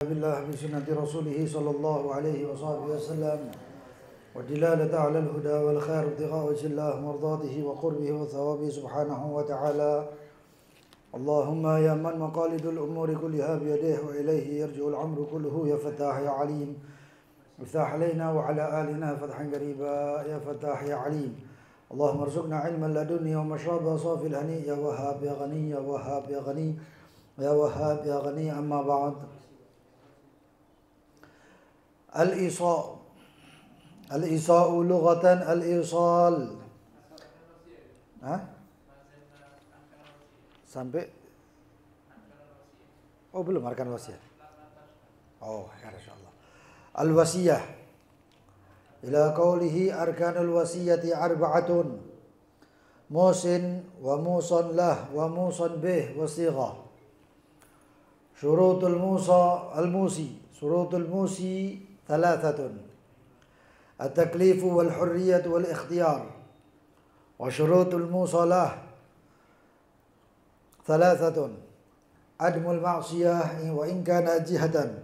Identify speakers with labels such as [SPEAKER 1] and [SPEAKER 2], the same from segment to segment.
[SPEAKER 1] بالله بسنة رسوله صلى الله عليه وصحبه وسلم والدلالة على الهدى والخير ابتغاء وجه الله مرضاته وقربه وثوابه سبحانه وتعالى. اللهم يا من مقاليد الأمور كلها بيديه وإليه يرجع الأمر كله يا فتاح يا عليم افتح علينا وعلى آلنا فتحا قريبا يا فتاح يا عليم. اللهم ارزقنا علما لدنيا ومشربا صافي الهني يا وهاب يا غني يا وهاب يا غني يا وهاب يا غني. أما بعد، الإيصاء لغة الإيصال. Sampai belum arkan wasiat. Ya insyaallah. Al-wasiyah ila qawlihi arkanul wasiyati arba'atun musin wa musan lah wa musan bih wa sighah. Syurutul musi thalathatun at-taklifu wal hurriyatu wal ikhtiyar. Wa syurutul musalah thalathatun admul ma'siyah wa in kana jihatan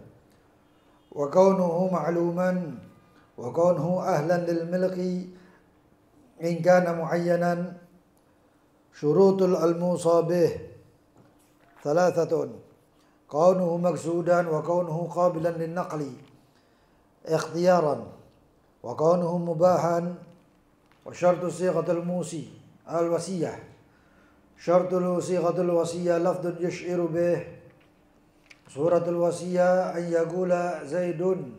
[SPEAKER 1] wa kaunuhu ma'luman wa kaunuhu ahlan lil milki in kana muayyanan. Syurutul al-musabih thalathatun kaunuhu maqsudan wa kaunuhu qabilan lin naqli ikhtiyaran wa kaunuhu mubahan. Wa syartu sighatul musi al-wasiyah syartul sighatul wasiyah lafdun yush'iru bih. Suratul wasiyah an yaqula Zaidun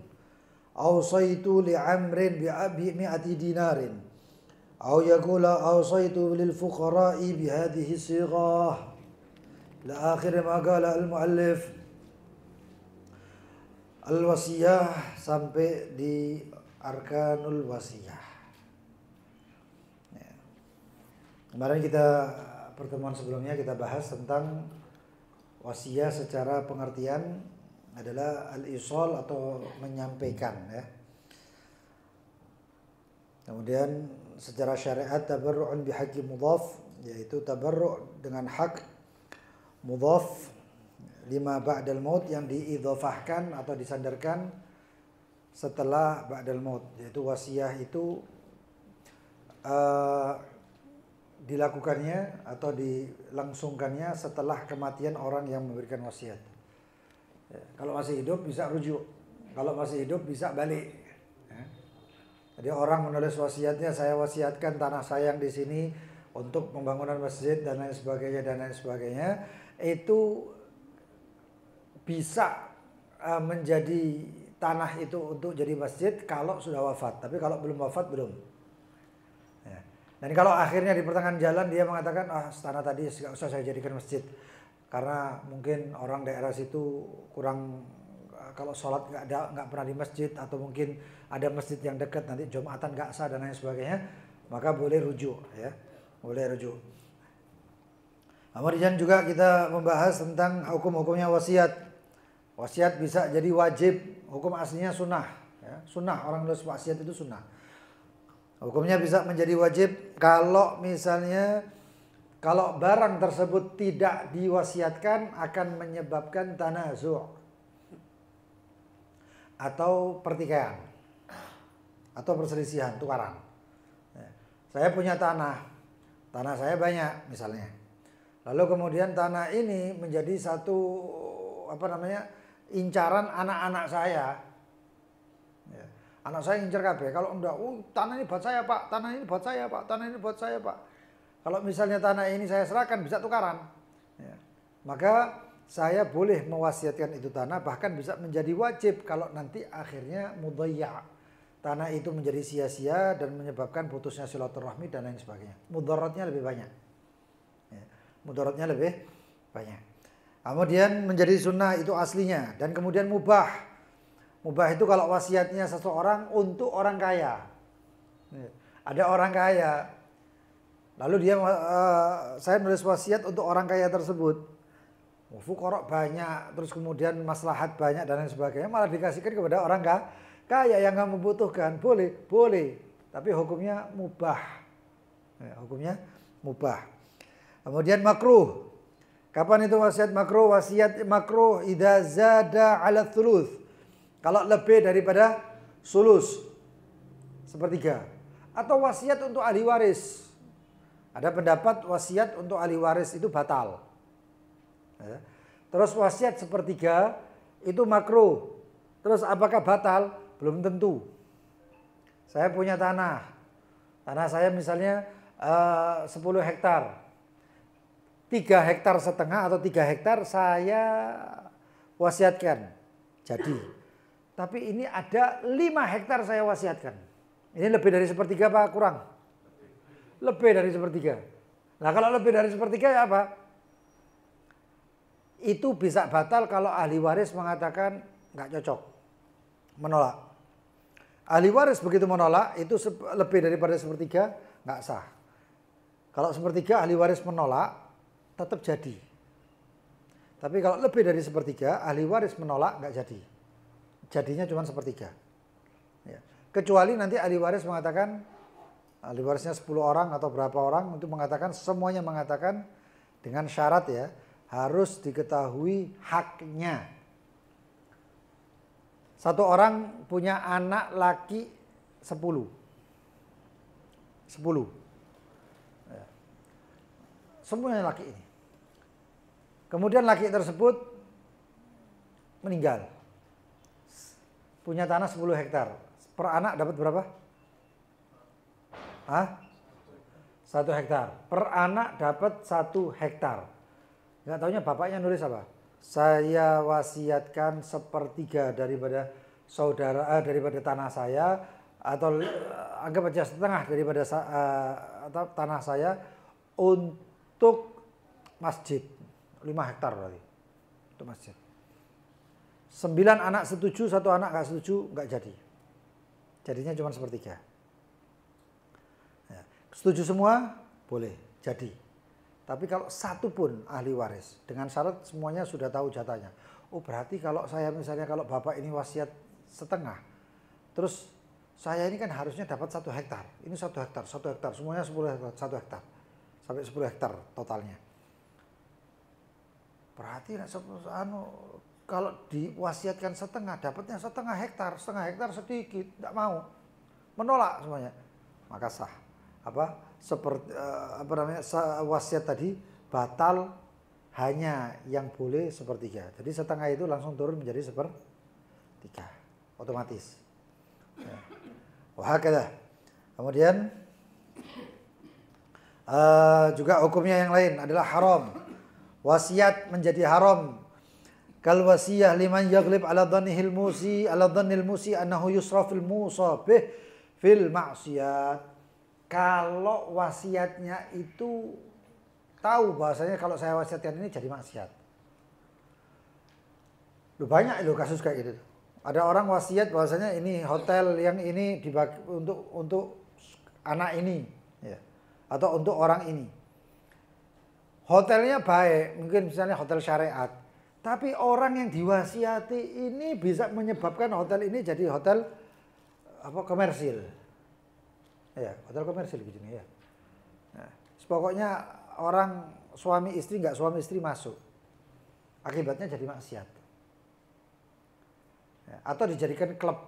[SPEAKER 1] awsaitu li Amrin bi mi'ati dinarin aw yaqula awsaitu lil fuqara'i bi hadhihi sighah ila akhir ma qala al muallif. Al wasiyah sampai di arkanul wasiyah. Kemarin pertemuan sebelumnya kita bahas tentang wasiat secara pengertian adalah al-isal atau menyampaikan ya. Kemudian secara syariat tabarru'un bihaqqi mudhaf, yaitu tabarru' dengan hak mudhaf lima ba'dal maut yang diidhafahkan atau disandarkan setelah ba'dal maut, yaitu wasiat itu dilakukannya atau dilangsungkannya setelah kematian orang yang memberikan wasiat. Ya, kalau masih hidup bisa rujuk, kalau masih hidup bisa balik. Ya. Jadi orang menulis wasiatnya, saya wasiatkan tanah saya yang di sini untuk pembangunan masjid dan lain sebagainya, itu bisa menjadi tanah itu untuk jadi masjid kalau sudah wafat. Tapi kalau belum wafat belum. Dan kalau akhirnya di pertengahan jalan dia mengatakan, tanah tadi nggak usah saya jadikan masjid, karena mungkin orang daerah situ kurang, kalau sholat nggak pernah di masjid, atau mungkin ada masjid yang dekat nanti Jumatan nggak sah dan lain sebagainya, maka boleh rujuk ya, boleh rujuk. Kemudian juga kita membahas tentang hukum-hukumnya wasiat. Wasiat bisa jadi wajib, hukum aslinya sunnah ya. Sunnah, orang nulis wasiat itu sunnah. Hukumnya bisa menjadi wajib kalau misalnya kalau barang tersebut tidak diwasiatkan akan menyebabkan tanazu' atau pertikaian atau perselisihan, tukaran. Saya punya tanah saya banyak misalnya. Lalu kemudian tanah ini menjadi satu incaran anak-anak saya. Anak saya ngincer kabeh, kalau enggak, tanah ini buat saya pak, tanah ini buat saya pak, tanah ini buat saya pak. Kalau misalnya tanah ini saya serahkan bisa tukaran, ya. Maka saya boleh mewasiatkan itu tanah, bahkan bisa menjadi wajib kalau nanti akhirnya mudhayya, tanah itu menjadi sia-sia dan menyebabkan putusnya silaturahmi dan lain sebagainya. Mudaratnya lebih banyak, ya. Mudaratnya lebih banyak. Kemudian menjadi sunnah itu aslinya, dan kemudian mubah. Mubah itu kalau wasiatnya seseorang untuk orang kaya. Ada orang kaya, lalu dia saya nulis wasiat untuk orang kaya tersebut. Fuqara banyak, terus kemudian maslahat banyak dan lain sebagainya, malah dikasihkan kepada orang kaya yang nggak membutuhkan. Boleh, tapi hukumnya mubah. Hukumnya mubah. Kemudian makruh Kapan itu wasiat makruh? Wasiat makruh idza zada 'ala thuluth. Kalau lebih daripada sulus, sepertiga. Atau wasiat untuk ahli waris. Ada pendapat wasiat untuk ahli waris itu batal. Ya. Terus wasiat sepertiga itu makruh. Terus apakah batal? Belum tentu. Saya punya tanah. Tanah saya misalnya 10 hektar. 3 hektar setengah atau 3 hektar saya wasiatkan. Jadi. Tapi ini ada 5 hektar saya wasiatkan. Ini lebih dari sepertiga apa kurang? Lebih dari sepertiga. Nah kalau lebih dari sepertiga ya apa? Itu bisa batal kalau ahli waris mengatakan nggak cocok. Menolak. Ahli waris begitu menolak itu lebih daripada sepertiga nggak sah. Kalau sepertiga ahli waris menolak tetap jadi. Tapi kalau lebih dari sepertiga ahli waris menolak nggak jadi. Jadinya cuma sepertiga. Ya. Kecuali nanti ahli waris mengatakan, ahli warisnya 10 orang atau berapa orang untuk mengatakan, semuanya mengatakan dengan syarat ya, harus diketahui haknya. Satu orang punya anak laki 10. 10. Ya. Semuanya laki ini. Kemudian laki tersebut meninggal. Punya tanah 10 hektar. Per anak dapat berapa? 1 hektar. Per anak dapat 1 hektar. Nggak taunya bapaknya nulis apa? Saya wasiatkan sepertiga daripada daripada tanah saya, atau anggap aja setengah daripada atau tanah saya untuk masjid. 5 hektar berarti. Untuk masjid. 9 anak setuju, 1 anak nggak setuju, nggak jadi. Jadinya cuma sepertiga. Ya. Setuju semua, boleh jadi. Tapi kalau satu pun ahli waris, dengan syarat semuanya sudah tahu jatahnya. Oh berarti kalau saya misalnya kalau bapak ini wasiat setengah, terus saya ini kan harusnya dapat 1 hektar. Ini 1 hektar, 1 hektar, semuanya 10 hektar, 1 hektar. Sampai 10 hektar totalnya. Berarti kalau diwasiatkan setengah, dapatnya setengah hektar sedikit, tidak mau, menolak semuanya, maka sah. Seperti wasiat tadi batal, hanya yang boleh sepertiga. Jadi setengah itu langsung turun menjadi sepertiga, otomatis. Ya. Wahakala. Kemudian juga hukumnya yang lain adalah haram. Wasiat menjadi haram. Kal wasiyah liman yaghlib ala dhannihil musi annahu yusrafil musabih fil ma'siyat. Kalau wasiatnya itu tahu bahasanya kalau saya wasiatkan ini jadi maksiat. Banyak itu kasus kayak gitu. Ada orang wasiat bahasanya ini hotel yang ini dibagi untuk anak ini ya, atau untuk orang ini. Hotelnya baik, mungkin misalnya hotel syariat. Tapi orang yang diwasiati ini bisa menyebabkan hotel ini jadi hotel komersil. Ya, hotel komersil begini ya. Nah, pokoknya orang suami istri nggak suami istri masuk. Akibatnya jadi maksiat. Ya, atau dijadikan klub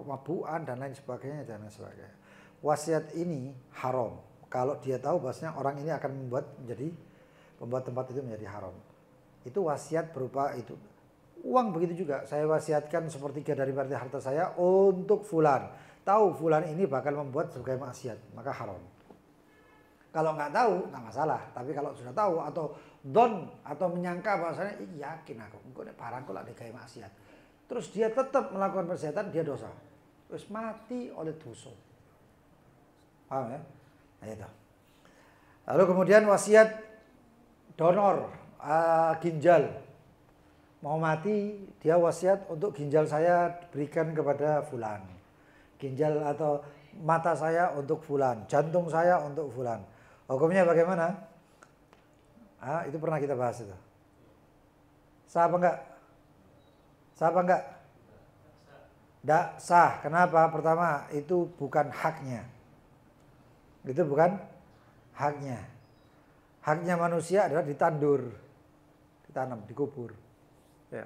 [SPEAKER 1] mabukan dan lain sebagainya dan lain sebagainya. Wasiat ini haram. Kalau dia tahu bahwasanya orang ini akan membuat tempat itu menjadi haram. Itu wasiat berupa itu. Uang begitu juga. Saya wasiatkan sepertiga daripada harta saya untuk fulan. Tahu fulan ini bakal membuat sebagai maksiat, maka haram. Kalau nggak tahu nggak masalah. Tapi kalau sudah tahu atau atau menyangka bahwasanya yakin aku, engko barangku lah digawe maksiat. Terus dia tetap melakukan perbuatan, dia dosa. Terus mati oleh dosa. Paham ya? Nah, itu. Lalu kemudian wasiat donor ginjal. Mau mati, dia wasiat untuk ginjal saya berikan kepada fulan. Ginjal atau mata saya untuk fulan, jantung saya untuk fulan. Hukumnya bagaimana? Itu pernah kita bahas itu. Sah apa enggak? Sah apa enggak? Tidak sah. Kenapa? Pertama, itu bukan haknya. Itu bukan haknya. haknya manusia adalah ditandur, ditanam, dikubur. Ya.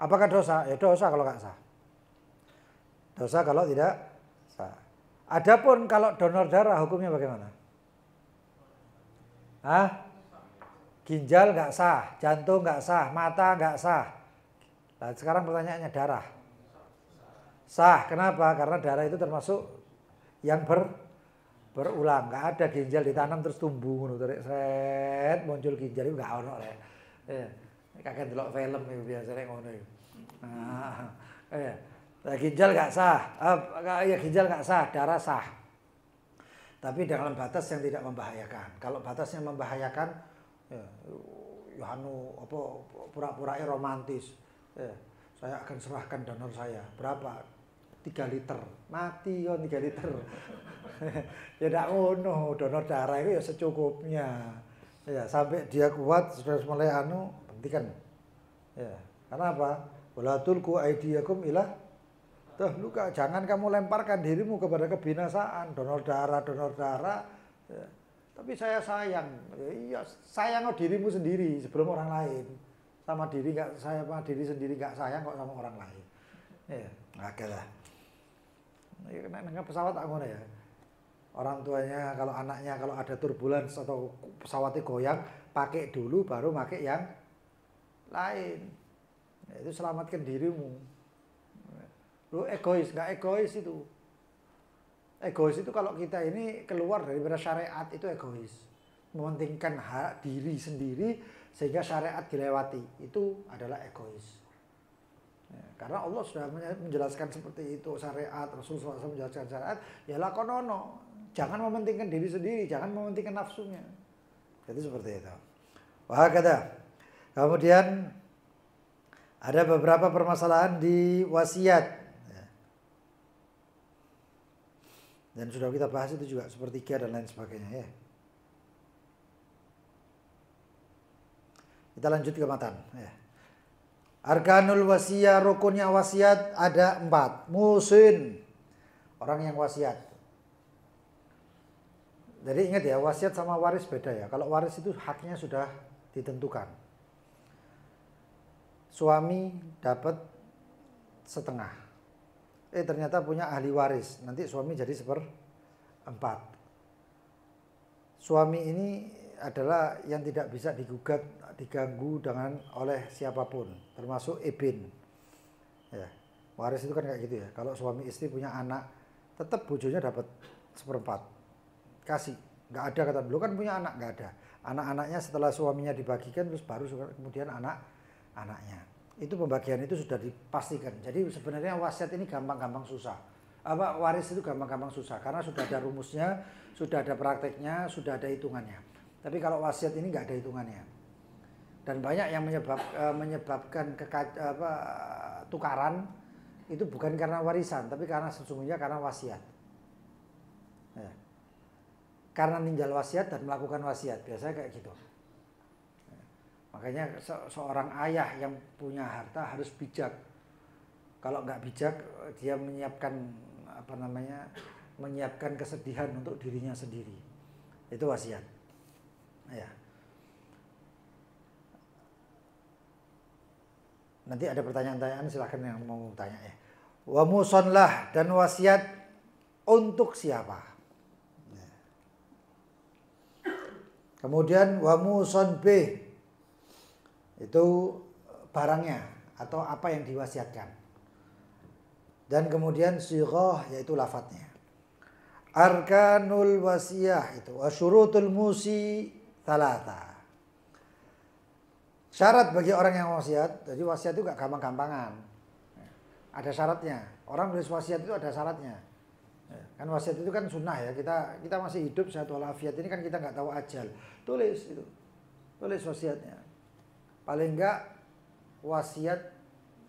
[SPEAKER 1] Apakah dosa? Ya dosa kalau nggak sah. Dosa kalau tidak sah. Adapun kalau donor darah hukumnya bagaimana? Hah? Ginjal nggak sah, jantung nggak sah, mata nggak sah. Nah, sekarang pertanyaannya darah. Sah, kenapa? Karena darah itu termasuk yang berulang. Nggak ada ginjal ditanam terus tumbuh, seret muncul ginjal itu nggak ono ya. Kakek delok film itu biasanya ngono itu. Nah, ginjal nggak sah, ya ginjal nggak sah, darah sah. Tapi dalam batas yang tidak membahayakan. Kalau batasnya membahayakan, ya apa pura-puranya romantis. Saya akan serahkan donor saya. Berapa? 3 liter. Mati yo 3 liter. Ya ndak ngono, donor darah itu ya secukupnya. Ya, sampai dia kuat sudah mulai hentikan. Ya, karena apa? Wala tulqu aydiyakum ila tahluka. Jangan kamu lemparkan dirimu kepada kebinasaan. Donor darah. Ya. Tapi saya sayang. Ya, iya, sayang dirimu sendiri sebelum orang lain. Sama diri sendiri nggak sayang kok sama orang lain. Ya, oke lah. Ya, kena pesawat tak ngono ya. Orang tuanya kalau anaknya kalau ada turbulence atau pesawatnya goyang, pakai dulu baru pakai yang lain. Ya, itu selamatkan dirimu. Lu egois, nggak egois itu. Egois itu kalau kita ini keluar daripada syariat itu egois. Mementingkan hak diri sendiri sehingga syariat dilewati. Itu adalah egois. Ya, karena Allah sudah menjelaskan seperti itu syariat, Rasulullah SAW menjelaskan syariat, ya lakonono. Jangan mementingkan diri sendiri, jangan mementingkan nafsunya. Jadi seperti itu. Wah kata. Kemudian ada beberapa permasalahan di wasiat. Dan sudah kita bahas itu juga sepertiga dan lain sebagainya ya. Kita lanjut ke matan. Ya. Arkanul wasiyah, rukunnya wasiat ada 4. Musin, orang yang wasiat. Jadi ingat ya, wasiat sama waris beda ya. Kalau waris itu haknya sudah ditentukan. Suami dapat setengah. Ternyata punya ahli waris. Nanti suami jadi 1/4. Suami ini adalah yang tidak bisa digugat, diganggu oleh siapapun, termasuk ibin. Ya. Waris itu kan kayak gitu ya. Kalau suami istri punya anak, tetap bojonya dapat 1/4. Kasih, nggak ada kata dulu kan punya anak, nggak ada. Anak-anaknya setelah suaminya dibagikan terus baru kemudian anak-anaknya. Itu pembagian itu sudah dipastikan. Jadi sebenarnya wasiat ini gampang-gampang susah. Waris itu gampang-gampang susah karena sudah ada rumusnya, sudah ada prakteknya, sudah ada hitungannya. Tapi kalau wasiat ini nggak ada hitungannya. Dan banyak yang menyebabkan tukaran itu bukan karena warisan, tapi karena sesungguhnya karena wasiat. Ya. Karena ninjal wasiat dan melakukan wasiat, biasanya kayak gitu. Makanya seorang ayah yang punya harta harus bijak. Kalau nggak bijak, dia menyiapkan kesedihan untuk dirinya sendiri. Itu wasiat. Ya. Nanti ada pertanyaan-pertanyaan, silahkan yang mau tanya ya. Wa musonlah, dan wasiat untuk siapa? Kemudian wa muson b, itu barangnya atau apa yang diwasiatkan. Dan kemudian sighah, yaitu lafadznya. Arkanul wasiyah itu asyurutul musi thalatha. Syarat bagi orang yang wasiat, jadi wasiat itu gak gampang-gampangan. Ada syaratnya. Orang nulis wasiat itu ada syaratnya. Kan wasiat itu kan sunnah ya, kita masih hidup sehat walafiat, ini kan kita nggak tahu ajal. Tulis itu, tulis wasiatnya. Paling enggak wasiat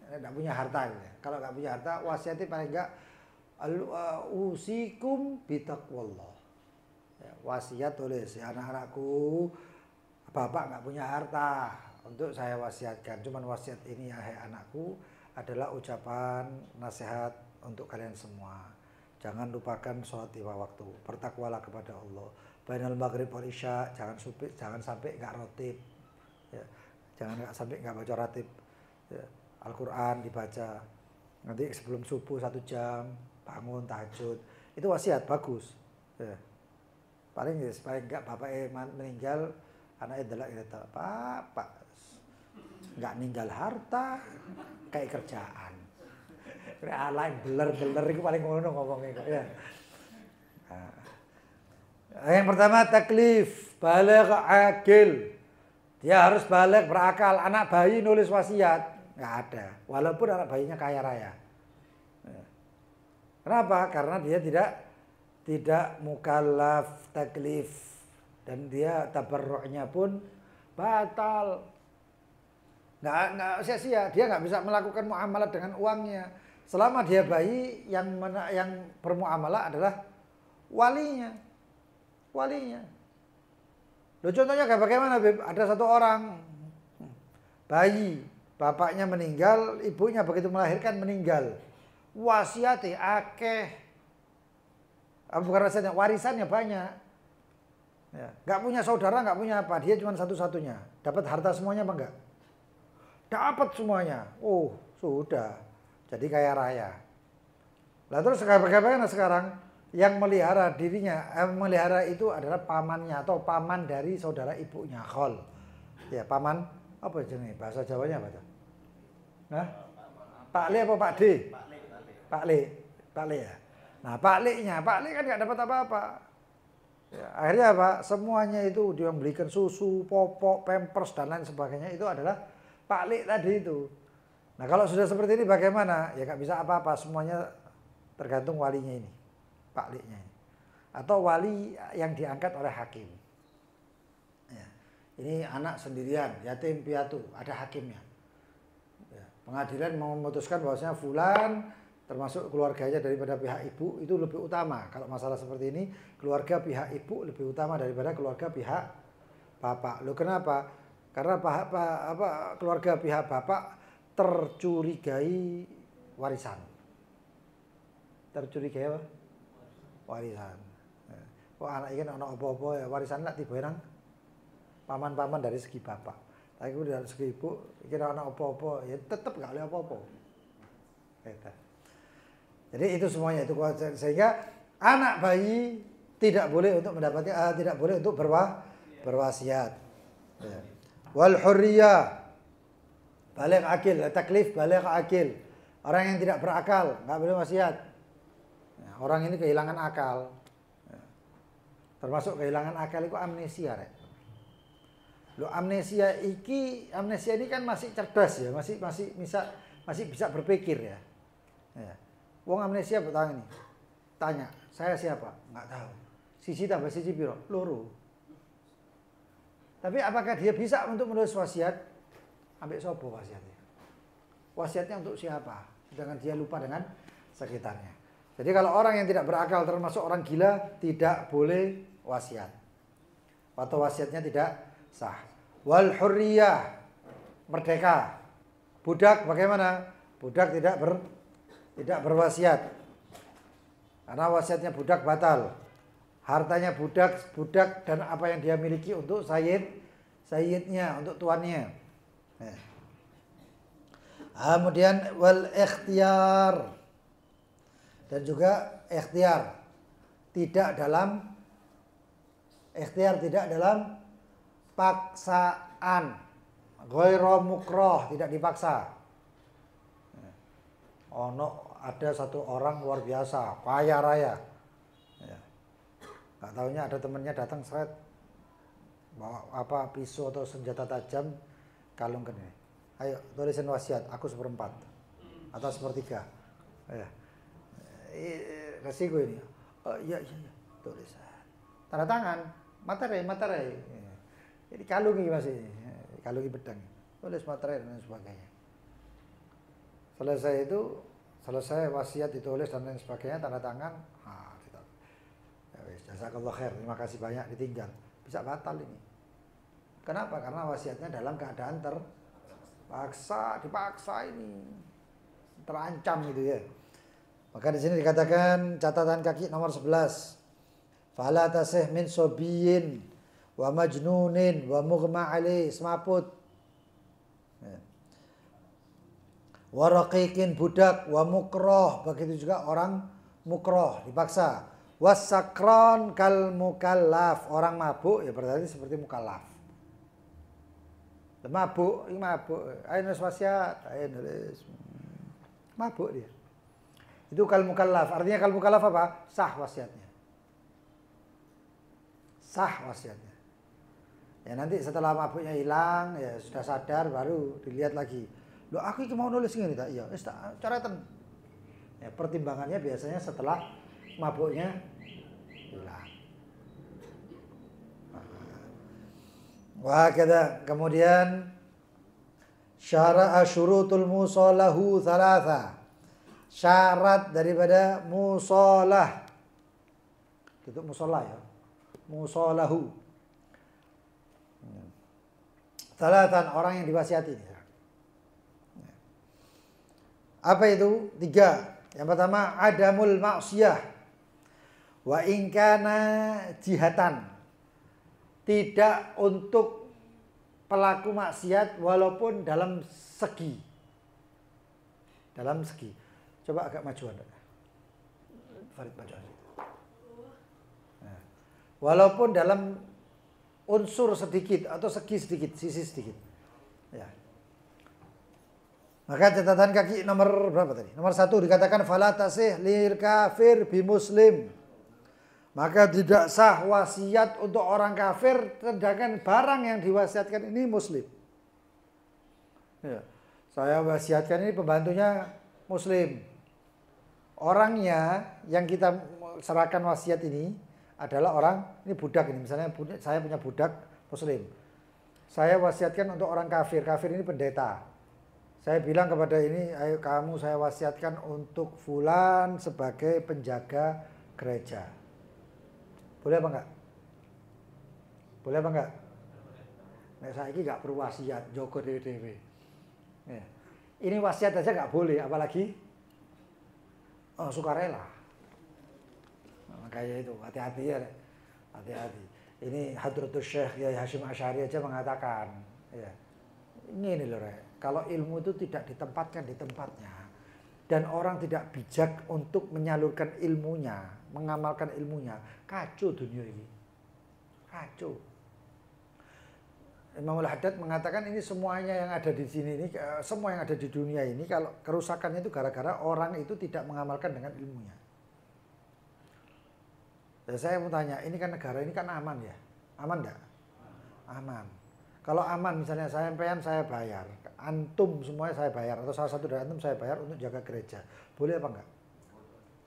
[SPEAKER 1] nggak punya harta gitu ya. Kalau nggak punya harta, wasiatnya paling enggak usikum bitaqwallah. Ya, wasiat tulis ya, anak-anakku, bapak nggak punya harta untuk saya wasiatkan. Cuman wasiat ini ya hai anakku adalah ucapan nasihat untuk kalian semua. Jangan lupakan sholat 5 waktu. Bertakwalah kepada Allah. bainal maghrib wal isya, jangan sampai nggak rotib, ya. Jangan sampai nggak baca ratib, ya. Al-Quran dibaca, nanti sebelum subuh 1 jam, bangun tahajud, itu wasiat bagus, ya. Paling ya supaya nggak bapaknya meninggal, anaknya delak gitu, pak, nggak ninggal harta, kayak kerjaan. Lain beler itu paling ngono ngomongnya kok ya. Yang pertama taklif, baligh akil. Dia harus balik berakal. Anak bayi nulis wasiat nggak ada, walaupun anak bayinya kaya raya. Kenapa? Karena dia tidak mukallaf taklif dan dia tabarruknya pun batal. Nggak sia-sia. Dia nggak bisa melakukan muamalah dengan uangnya. Selama dia bayi, yang bermuamalah adalah walinya. Loh, contohnya kayak bagaimana, Beb? Ada satu orang bayi, bapaknya meninggal, ibunya begitu melahirkan meninggal. Wasiatnya akeh. Bukan warisannya banyak. Ya, nggak punya saudara, nggak punya apa, dia cuma satu-satunya. Dapat harta semuanya apa enggak? Dapat semuanya. Oh, sudah. Jadi kaya raya. Lah terus bagaimana sekarang? Yang melihara dirinya, melihara itu adalah pamannya atau paman dari saudara ibunya, khol. Ya, paman apa jenis bahasa Jawanya apa tuh? Nah, Pak Le apa Pak D? Pak Le ya. Nah, Pak Le kan nggak dapat apa-apa. Ya, akhirnya apa? Semuanya itu dia membelikan susu, popok, pampers dan lain sebagainya itu adalah Pak Le tadi itu. Nah, kalau sudah seperti ini bagaimana? Ya nggak bisa apa-apa, semuanya tergantung walinya ini. Pak Liknya ini. Atau wali yang diangkat oleh hakim. Ya. Ini anak sendirian, yatim piatu, ada hakimnya. Ya. Pengadilan memutuskan bahwasanya fulan termasuk keluarganya daripada pihak ibu itu lebih utama. Kalau masalah seperti ini, keluarga pihak ibu lebih utama daripada keluarga pihak bapak. Loh kenapa? Karena keluarga pihak bapak tercurigai warisan. Tercurigai apa? Warisan. Kok anak ini anak apa-apa ya warisan lah tiba nang paman-paman dari segi bapak. Tapi dari segi ibu kira anak apa-apa ya tetap gak oleh apa-apa. Jadi itu semuanya itu sehingga anak bayi tidak boleh untuk mendapatkan tidak boleh untuk berwasiat. Ya. Wal hurriyah baligh akil, taklif baligh akil. Orang yang tidak berakal nggak boleh wasiat. Orang ini kehilangan akal, termasuk kehilangan akal itu amnesia, rek. Lo amnesia ini kan masih cerdas ya, masih bisa berpikir ya. Wong amnesia bertanya nih, tanya saya siapa? Nggak tahu. Sisi tambah sisi piro? Loro. Tapi apakah dia bisa untuk menulis wasiat? Ambek sopo wasiatnya? Wasiatnya untuk siapa? Sedangkan dia lupa dengan sekitarnya. Jadi kalau orang yang tidak berakal termasuk orang gila tidak boleh wasiat. Atau wasiatnya tidak sah. Wal hurriyah, merdeka. Budak bagaimana? Budak tidak berwasiat. Karena wasiatnya budak batal. Hartanya budak dan apa yang dia miliki untuk sayyidnya, untuk tuannya. Kemudian wal ikhtiyar. Dan juga ikhtiar tidak dalam paksaan, ghairu mukroh, tidak dipaksa. Ada satu orang luar biasa, kaya raya. Ya. Nggak tahunya ada temannya datang seret bawa pisau atau senjata tajam, kalungkan ini. Ayo tulisin wasiat, aku 1/4 atau 1/3. Ya. Resiko ini. Oh iya tulisan. Tanda tangan, materai. Jadi kalungi masih, kalungi pedang. Tulis materai dan sebagainya. Selesai wasiat ditulis dan lain sebagainya, tanda tangan. Kita. Ya wis, jazakallah khair. Terima kasih banyak ditinggal. Bisa batal ini. Kenapa? Karena wasiatnya dalam keadaan dipaksa ini. Terancam gitu ya. Maka di sini dikatakan catatan kaki nomor 11. Fala tasih min sobiyin wa majnunin wa mughma alaih, semaput. Ya. Wa raqiqin, budak, wa mukroh, begitu juga orang mukroh, dipaksa. Wasakron kal mukallaf, orang mabuk ya berarti seperti mukallaf. Mabuk, ini mabuk. Ayo nulis wasiat, ayo nulis. Mabuk dia. Itu kal mukallaf. Artinya kal mukallaf apa? Sah wasiatnya. Sah wasiatnya. Ya nanti setelah mabuknya hilang, ya sudah sadar baru dilihat lagi. Loh aku mau nulis gini tak? Iya, coretan. Ya, pertimbangannya biasanya setelah mabuknya hilang. Wah, kemudian syara'a syurutul musalahu thalatha. Syarat daripada musalah. Itu musalah ya. Musalahu. Thalathan, orang yang diwasiati. Apa itu? 3. Yang pertama, adamul maksiyah. Wa in kana jihatan. Tidak untuk pelaku maksiat walaupun dalam segi. Dalam segi. Coba agak majuan. Farid majuan. Nah. Walaupun dalam unsur sedikit atau segi sedikit, sisi sedikit. Ya. Maka catatan kaki nomor berapa tadi? Nomor 1 dikatakan fala tasih lil kafir bi muslim. Maka tidak sah wasiat untuk orang kafir sedangkan barang yang diwasiatkan ini muslim. Ya. Saya wasiatkan ini pembantunya muslim. Orangnya yang kita serahkan wasiat ini adalah orang, ini budak ini. Misalnya saya punya budak muslim. Saya wasiatkan untuk orang kafir. Kafir ini pendeta. Saya bilang kepada ini, ayo kamu saya wasiatkan untuk fulan sebagai penjaga gereja. Boleh apa enggak? Boleh apa enggak? Nah, saya ini enggak perlu wasiat, jogo dewe-dewe. Ya. Ini wasiat aja enggak boleh, apalagi sukarela. Nah, makanya itu, hati-hati ya. Hati-hati. Ini Hadratus Syekh Kiai Hasyim Asy'ari aja mengatakan, ya. Ini loh, kalau ilmu itu tidak ditempatkan di tempatnya dan orang tidak bijak untuk menyalurkan ilmunya, mengamalkan ilmunya, kacau dunia ini. Kacau. Imam Al-Haddad mengatakan ini semuanya yang ada di sini ini, semua yang ada di dunia ini kalau kerusakannya itu gara-gara orang itu tidak mengamalkan dengan ilmunya. Dan saya mau tanya, ini kan negara ini kan aman ya? Aman enggak? Aman. Kalau aman misalnya saya bayar, antum semuanya saya bayar, atau salah satu dari antum saya bayar untuk jaga gereja. Boleh apa enggak?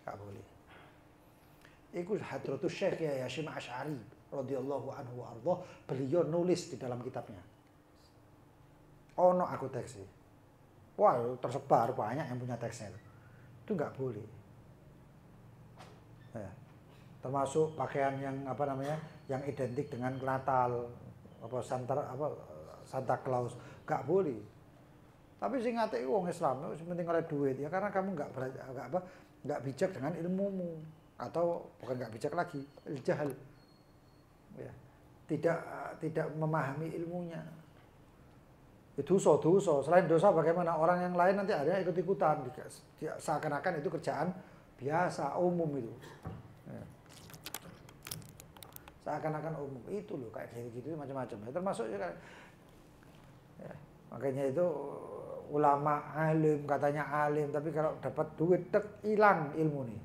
[SPEAKER 1] Enggak boleh. Itu Hadratus Syekh Kiai Hasyim Asy'ari radhiyallahu anhu arda, beliau nulis di dalam kitabnya. Ono aku teksnya. Wah, tersebar banyak yang punya teksnya itu. Itu enggak boleh. Ya. Termasuk pakaian yang yang identik dengan Natal. Santa Claus gak boleh. Tapi sing ngate wong Islam itu penting oleh duit ya karena kamu gak bijak dengan ilmumu atau bukan gak bijak lagi, jahil. Ya. Tidak memahami ilmunya. Dosa. Selain dosa bagaimana orang yang lain nanti ada yang ikut-ikutan seakan-akan itu kerjaan biasa umum itu. Ya. Seakan-akan umum itu loh kayak gitu macam-macam ya, termasuk juga ya, makanya itu ulama alim katanya alim tapi kalau dapat duit hilang ilmu nih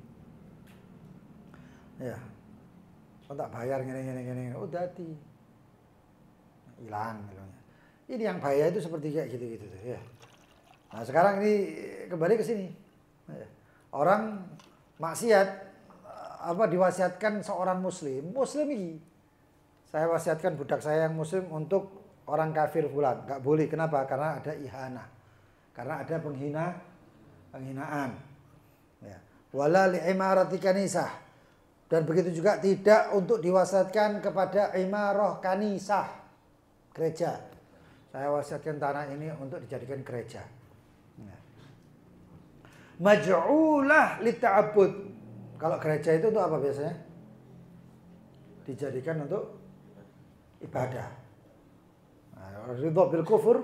[SPEAKER 1] ya tak bayar gini udah hilang ilmunya. Ini yang bahaya itu seperti kayak gitu ya. Nah sekarang ini kembali ke sini ya. Orang maksiat diwasiatkan seorang muslim ini. Saya wasiatkan budak saya yang muslim untuk orang kafir fulan. Enggak boleh. Kenapa? Karena ada ihanah. Karena ada penghinaan. Ya. Wala li'imarati kanisah. Dan begitu juga tidak untuk diwasiatkan kepada imarah kanisah. Gereja. Saya wasiatkan tanah ini untuk dijadikan gereja. Ya. Maj'ulah lita'abud. Kalau gereja itu untuk apa biasanya? dijadikan untuk ibadah. Nah, ridho bil kufur,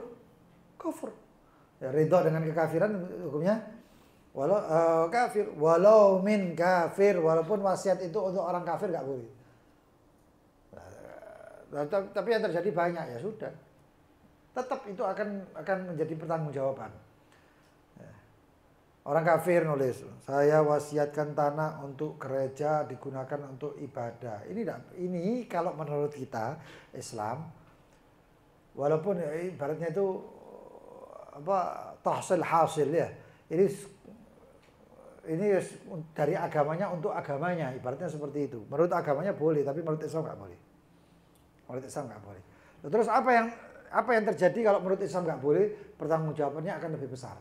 [SPEAKER 1] kufur. Ya, ridho dengan kekafiran hukumnya kafir. Walau min kafir, walaupun wasiat itu untuk orang kafir nggak boleh. Tapi yang terjadi banyak, ya sudah. Tetap itu akan menjadi pertanggungjawaban. Orang kafir nulis, saya wasiatkan tanah untuk gereja digunakan untuk ibadah. Ini kalau menurut kita Islam, walaupun ibaratnya itu tahsil hasil ya. Ini dari agamanya untuk agamanya, ibaratnya seperti itu. Menurut agamanya boleh, tapi menurut Islam nggak boleh. Menurut Islam nggak boleh. Terus apa yang terjadi kalau menurut Islam nggak boleh? Pertanggungjawabannya akan lebih besar.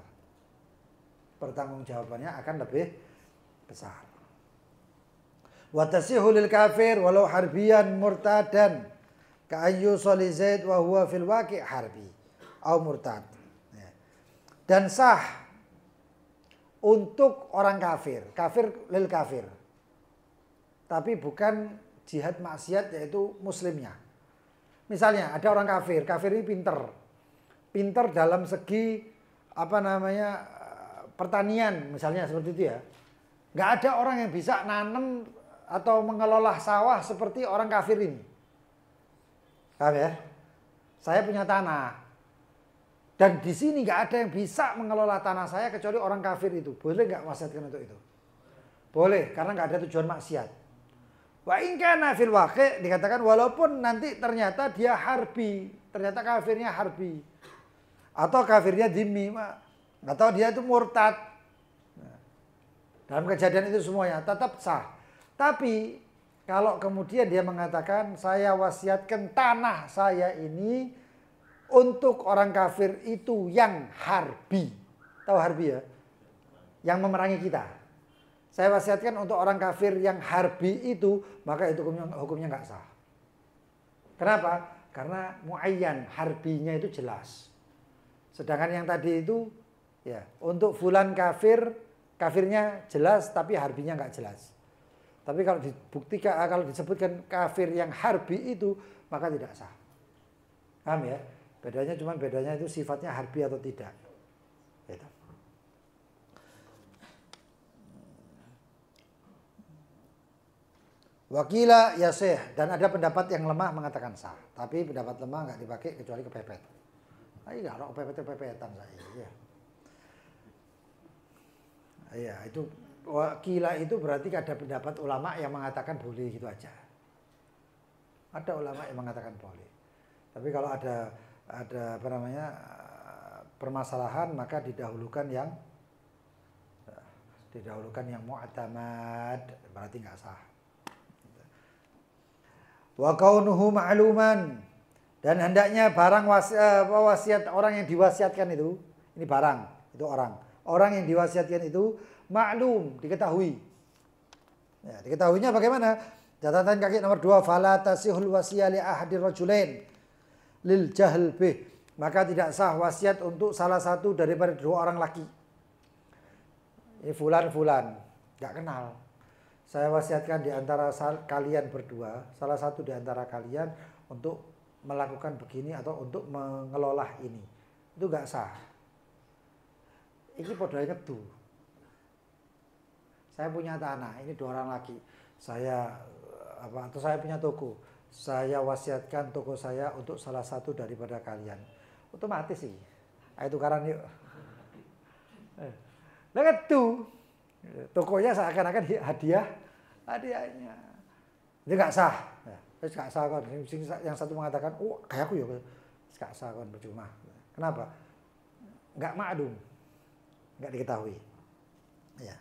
[SPEAKER 1] Pertanggungjawabannya akan lebih besar. Wa tasihu lil kafir walau harbiyan murtadan ka ayyu soli zaid wa huwa fil waqi' harbi au murtad. Dan sah untuk orang kafir lil kafir. Tapi bukan jihad maksiat, yaitu muslimnya. Misalnya ada orang kafir ini pinter dalam segi pertanian misalnya, seperti itu ya. Nggak ada orang yang bisa nanam atau mengelola sawah seperti orang kafir ini. Paham ya? Saya punya tanah. Dan di sini nggak ada yang bisa mengelola tanah saya kecuali orang kafir itu. Boleh nggak wasiatkan untuk itu? Boleh, karena nggak ada tujuan maksiat. Wa in kana fil waqi' dikatakan walaupun nanti ternyata dia harbi, ternyata kafirnya harbi. Atau kafirnya dhimmi, atau dia itu murtad. Dalam kejadian itu semuanya tetap sah. Tapi kalau kemudian dia mengatakan saya wasiatkan tanah saya ini untuk orang kafir itu yang harbi. Tahu harbi ya? Yang memerangi kita. Saya wasiatkan untuk orang kafir yang harbi itu, maka itu hukumnya nggak sah. Kenapa? Karena muayyan, harbinya itu jelas. Sedangkan yang tadi itu ya, untuk fulan kafirnya jelas tapi harbinya nggak jelas. Tapi kalau dibuktikan, kalau disebutkan kafir yang harbi itu, maka tidak sah. Paham ya? Bedanya itu sifatnya harbi atau tidak. Gitu. Wakila yasih, dan ada pendapat yang lemah mengatakan sah. Tapi pendapat lemah nggak dipakai kecuali kepepet. Iya, kalau kepepet-kepepetan saya. Iya. Iya, itu wakila itu berarti ada pendapat ulama yang mengatakan boleh gitu aja. Ada ulama yang mengatakan boleh. Tapi kalau ada permasalahan, maka didahulukan yang mu'tamad, berarti nggak sah. Wa kaunuhu ma'luman, dan hendaknya barang wasiat orang yang diwasiatkan itu, ini barang, itu orang yang diwasiatkan itu maklum, diketahui. Ya, diketahuinya bagaimana? Catatan kaki nomor 2, fala tasihul wasiyah li ahadir rajulain lil jahl bih, maka tidak sah wasiat untuk salah satu daripada dua orang laki. Ini fulan, nggak kenal. Saya wasiatkan di antara kalian berdua, salah satu di antara kalian untuk melakukan begini atau untuk mengelola ini. Itu nggak sah. Ini podo ngedu. Saya punya tanah, ini dua orang laki. Saya punya toko. Saya wasiatkan toko saya untuk salah satu daripada kalian. Otomatis sih. Ayo tukaran yuk. Nah itu tokonya seakan-akan hadiahnya. Itu nggak sah. Terus nggak sah kan. Yang satu mengatakan, oh kayak aku ya. Nggak sah kan, percuma. Kenapa? Nggak ma'lum. Nggak diketahui. Ya.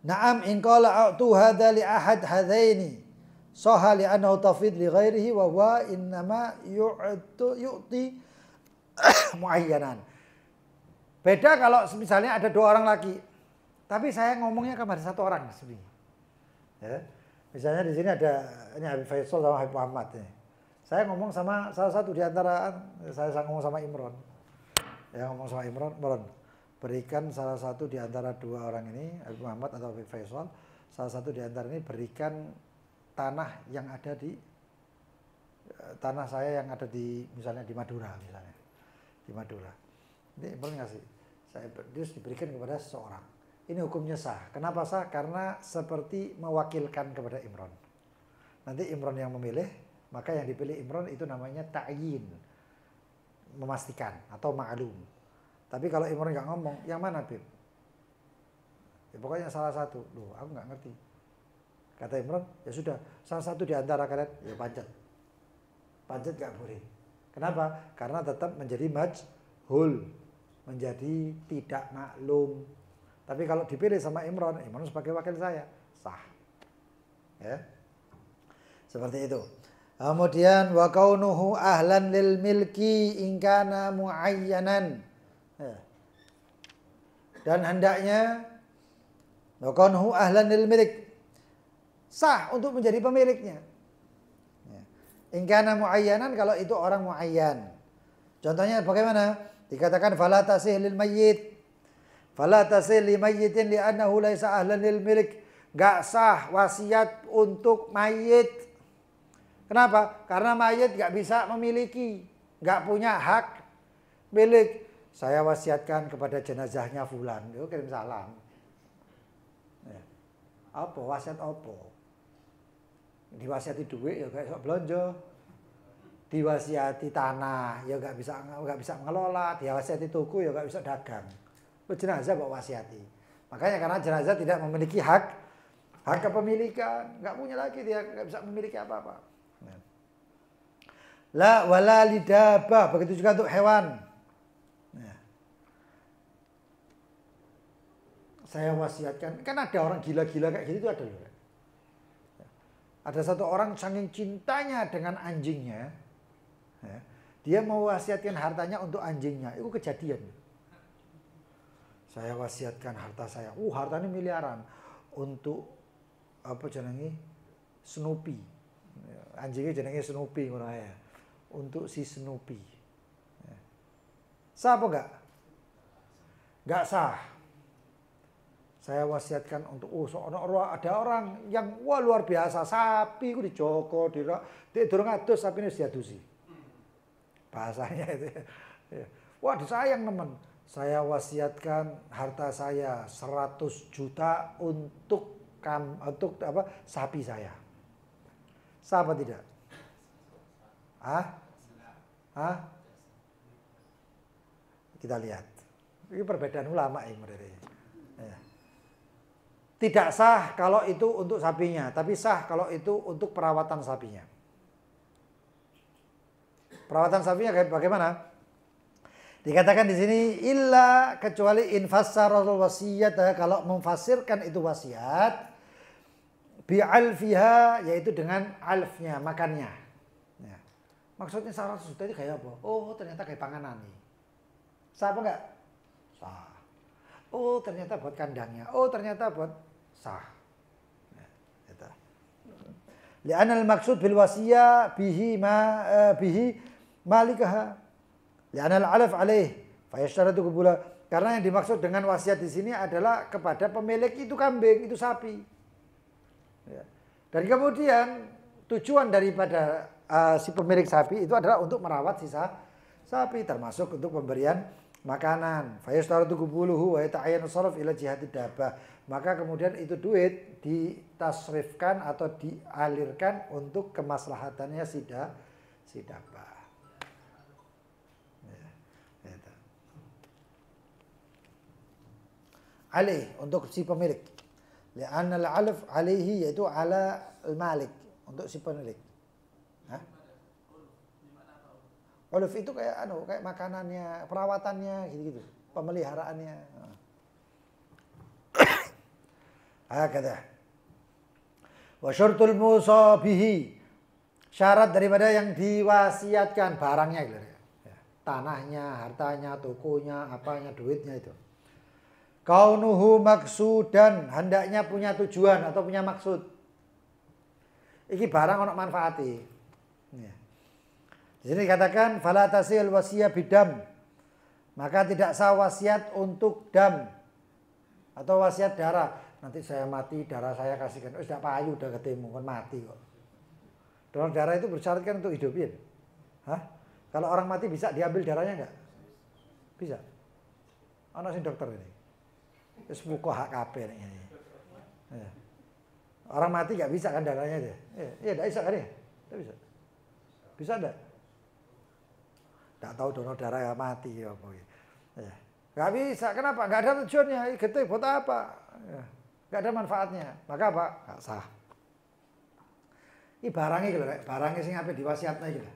[SPEAKER 1] Naam in qala a'tu hadza li ahad hadaini sahha li annahu tafid li ghairihi wa huwa innama yu'ti muayyanan. Beda kalau misalnya ada dua orang laki, tapi saya ngomongnya kepada satu orang sebenarnya. Ya. Misalnya di sini ada ini Habib Faisal sama Habib Muhammad ini. Saya ngomong sama salah satu di antara, saya ngomong sama Imron. Ya, ngomong sama Imron, berikan salah satu di antara dua orang ini, Habib Muhammad atau Habib Faisal, salah satu di antara ini berikan tanah yang ada di tanah saya yang ada di misalnya di Madura misalnya. Di Madura. Ini Imron ngasih. Saya terus diberikan kepada seseorang. Ini hukumnya sah. Kenapa sah? Karena seperti mewakilkan kepada Imron. Nanti Imron yang memilih, maka yang dipilih Imron itu namanya ta'yin. Memastikan atau ma'lum. Tapi kalau Imron nggak ngomong, yang mana Bib? Ya, pokoknya salah satu. Loh, aku nggak ngerti. Kata Imron, ya sudah, salah satu di antara kalian, ya panjat. Panjat nggak boleh. Kenapa? Karena tetap menjadi majhul. Menjadi tidak maklum. Tapi kalau dipilih sama Imron, Imron sebagai wakil saya, sah. Ya. Seperti itu. Kemudian wa kaunuhu ahlan lil milki in kana muayyanan. Dan hendaknya wa kaunuhu ahlan lil milik. Sah untuk menjadi pemiliknya. In kana muayyanan kalau itu orang muayyan. Contohnya bagaimana? Dikatakan fala tasih lil mayyit. Fala tasih li mayyitin li'annahu laisa ahlan lil milik. Enggak sah wasiat untuk mayit. Kenapa? Karena mayit enggak bisa memiliki, enggak punya hak milik. Saya wasiatkan kepada jenazahnya fulan. Yo kirim salam. Ya. Apa wasiat apa? Diwasiati duit ya kayak sok belanja. Diwasiati tanah ya enggak bisa mengelola, diwasiati toko ya enggak bisa dagang. Jenazah bawa wasiati. Makanya karena jenazah tidak memiliki hak kepemilikan, enggak punya lagi, dia enggak bisa memiliki apa-apa. La wala lidabah, begitu juga untuk hewan. Saya wasiatkan, kan ada orang gila-gila kayak gitu ada loh. Ada satu orang saking cintanya dengan anjingnya, dia mau wasiatkan hartanya untuk anjingnya. Itu kejadian. Saya wasiatkan harta saya. Hartanya miliaran untuk apa jenenge? Snoopy. Anjingnya jenenge Snoopy ngono ya. Untuk si Snoopy. Sah apa enggak? Enggak sah. Saya wasiatkan untuk ada orang yang luar biasa, sapi ku dijogo, durung adus sapine wis diadusi. Bahasanya itu. Wah, disayang teman. Saya wasiatkan harta saya 100 juta untuk sapi saya. Sah apa tidak? Kita lihat. Ini perbedaan ulama ini. Tidak sah kalau itu untuk sapinya, tapi sah kalau itu untuk perawatan sapinya. Perawatan sapinya bagaimana? Dikatakan di sini illa kecuali infassaratul wasiyat, kalau memfasirkan itu wasiat bi'alfiha, yaitu dengan alfnya, makannya. Ya. Maksudnya 100 juta itu kayak apa? Oh, ternyata kayak panganan nih. Sah apa enggak? Sah. Oh, ternyata buat kandangnya. Oh, ternyata buat sah. Nah, itu. Li'anal maksud bil wasiyah bihi malikaha. Li'anal alaf alaih. Fa yashtaratu qubula. Karena yang dimaksud dengan wasiat di sini adalah kepada pemilik itu kambing, itu sapi. Ya. Dan kemudian tujuan daripada si pemilik sapi itu adalah untuk merawat sisa sapi, termasuk untuk pemberian makanan. Fa yashtaratu qubuluhu wa yata'ayyanu sharaf ila jihati dabah. Maka kemudian itu duit ditasrifkan atau dialirkan untuk kemaslahatannya si dabah. Ya, gitu. Alih untuk si pemilik. Li'anna al-'alf 'alaihi, yaitu ala al-malik, untuk si pemilik. Hah? Uluf itu kayak makanannya, perawatannya gitu-gitu, pemeliharaannya. Hakada. Wa syartul musa bihi, syarat daripada yang diwasiatkan barangnya gitu ya. Tanahnya, hartanya, tokonya, apanya, duitnya itu. Kaunuhu maksudan, hendaknya punya tujuan atau punya maksud. Iki barang ono manfaati. Ya. Di sini dikatakan fala tasil wasiyah bidam. Maka tidak sah wasiat untuk dam atau wasiat darah. nanti saya mati, darah saya kasihkan. Oh, sudah payu, udah ketemu, kan mati kok. Donor darah itu bersyarat kan untuk hidupin. Hah? Kalau orang mati bisa diambil darahnya enggak? Bisa. Ana sing dokter ini. Wis muka HKP ini. Ya. Orang mati enggak bisa kan darahnya dia. Iya, enggak bisa kan ya? Enggak bisa. Bisa enggak? Enggak tahu donor darah ya mati ya apa gitu. Ya. Enggak bisa. Kenapa? Enggak ada tujuannya. Gitu buat apa? Ya. Enggak ada manfaatnya. Maka apa? Enggak sah. Ini barangnya gitu, barangnya sing ape diwasiatna iki lho.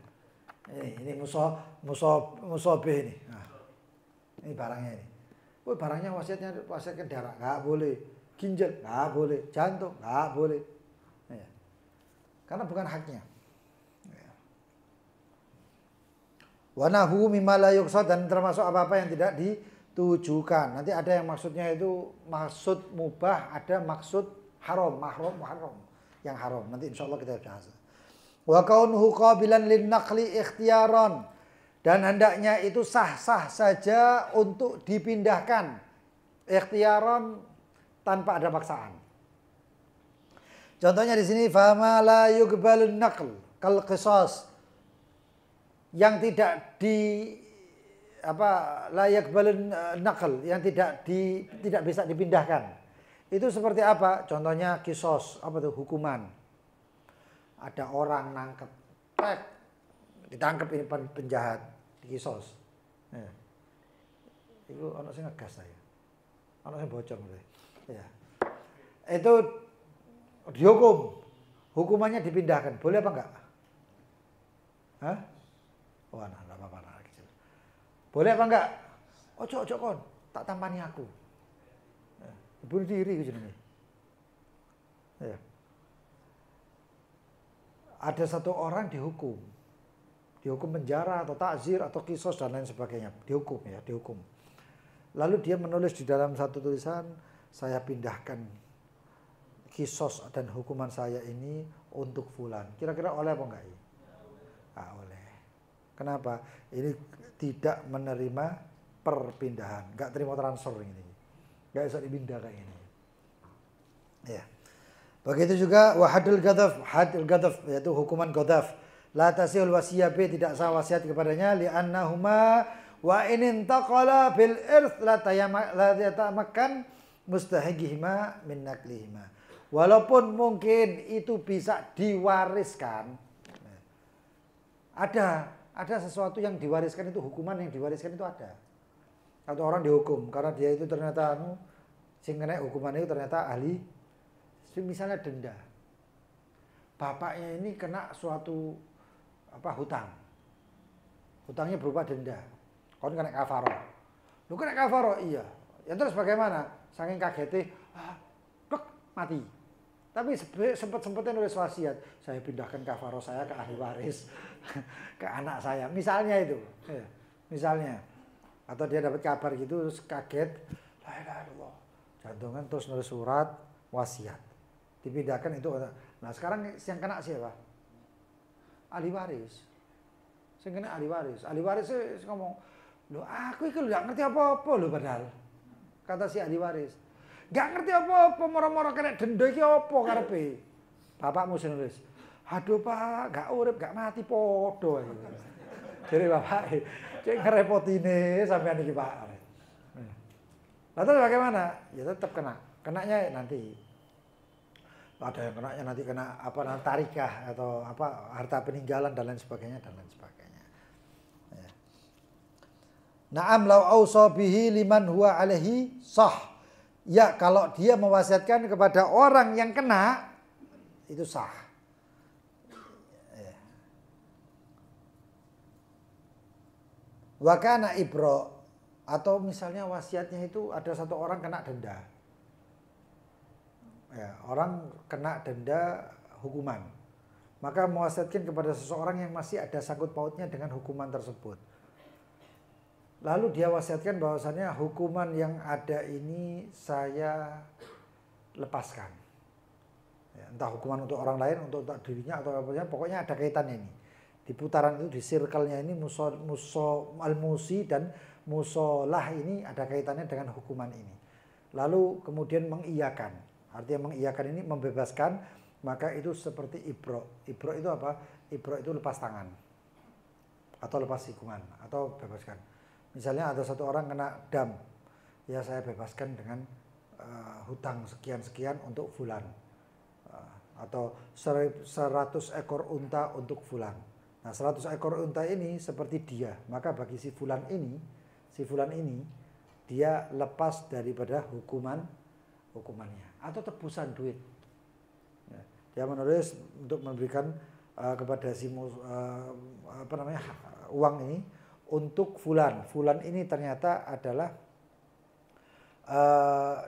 [SPEAKER 1] Ini musuh B ini. Nah, ini barangnya ini. Oh, barangnya wasiatkan darah, nggak boleh. Ginjal, nggak boleh. Jantung, nggak boleh. Ya. Karena bukan haknya. Ya. Wanahu mimma la yuqsad, dan termasuk apa-apa yang tidak ditujukan. Nanti ada yang maksudnya itu maksud mubah, ada maksud haram, mahrum, haram. Yang haram. Nanti insya Allah kita bahas. Wa kaunuhu qabilan lin naqli ikhtiyaran, dan hendaknya itu sah-sah saja untuk dipindahkan ikhtiyaran tanpa ada paksaan. Contohnya di sini fama la yuqbalun naql kal qisas, yang tidak di la yuqbalun naql, yang tidak bisa dipindahkan. Itu seperti apa? Contohnya kisos, apa itu? Hukuman. Ada orang nangkep, ditangkap ini penjahat, dikisos. Ya. Itu anak saya ngegas saya, anak saya bocor mulai. Ya. Itu dihukum, hukumannya dipindahkan, boleh apa enggak? Hah? Oh, nah, enggak apa-apa. Boleh apa enggak? Ojo kon, tak tampani aku. Bunuh diri gitu. Ya. Ada satu orang dihukum penjara atau takzir atau kisos dan lain sebagainya, dihukum. Lalu dia menulis di dalam satu tulisan, saya pindahkan kisos dan hukuman saya ini untuk fulan. Kira-kira oleh apa enggak? Ah, oleh. Kenapa? Ini tidak menerima perpindahan, enggak terima transfer ini. Enggak bisa dipindah kayak ini. Ya. Begitu juga hadul ghadaf, yaitu hukuman ghadaf. La tasihul wasiyah B, tidak sah wasiat kepadanya, li'annahuma wa in intaqala bil irth la yatamakan mustahiqihima min naklihima. Walaupun mungkin itu bisa diwariskan. Ada sesuatu yang diwariskan, itu hukuman yang diwariskan itu ada. Atau orang dihukum karena dia itu ternyata sing kena hukuman itu ternyata ahli, misalnya denda. Bapaknya ini kena suatu hutang. Hutangnya berupa denda. Kon kena kafaro. Lu kena kafaro, iya. Ya terus bagaimana? Saking kagetnya, mati. Tapi sempat-sempatnya nulis wasiat, saya pindahkan kafaro saya ke ahli waris, ke anak saya. Misalnya itu. Ya, misalnya. Atau dia dapat kabar gitu terus kaget, la ilaha illallah. Jantungan terus nulis surat wasiat. Dipindahkan itu. Nah sekarang yang kena siapa? Ahli waris. Yang kena ahli waris. Ahli waris ngomong, loh aku itu gak ngerti apa-apa loh padahal. Kata si ahli waris. Gak ngerti apa-apa, moro-moro kena denda iki apa karepe? Bapakmu nulis. Aduh Pak, gak urip, gak mati podo. Jadi bapak, cek ngerepotine sampean iki Pak. Lalu bagaimana? Ya tetap kena. Kenanya nanti. Ada yang kenanya nanti kena tarikah atau harta peninggalan dan lain sebagainya. Ya. Na'am law ausa bihi liman huwa alaihi sah. Ya, kalau dia mewasiatkan kepada orang yang kena itu sah. Ya. Wa kana ibro, atau misalnya wasiatnya itu ada satu orang kena denda. Ya, orang kena denda hukuman, maka mewasiatkan kepada seseorang yang masih ada sangkut pautnya dengan hukuman tersebut. Lalu dia wasiatkan bahwasannya hukuman yang ada ini saya lepaskan. Ya, entah hukuman untuk orang lain, untuk dirinya atau apa, pokoknya ada kaitannya ini. Di putaran itu, di circle-nya ini muso al-musi dan musolah ini ada kaitannya dengan hukuman ini. Lalu kemudian mengiyakan. Artinya mengiyakan ini membebaskan, maka itu seperti ibro. Ibro itu apa? Ibro itu lepas tangan atau lepas sikungan atau bebaskan. Misalnya ada satu orang kena dam, ya saya bebaskan dengan hutang sekian-sekian untuk fulan. Atau 100 ekor unta untuk fulan. Nah 100 ekor unta ini seperti dia, maka bagi si fulan ini, dia lepas daripada hukumannya atau tebusan duit. Ya, dia menulis untuk memberikan kepada si uang ini untuk fulan. Fulan ini ternyata adalah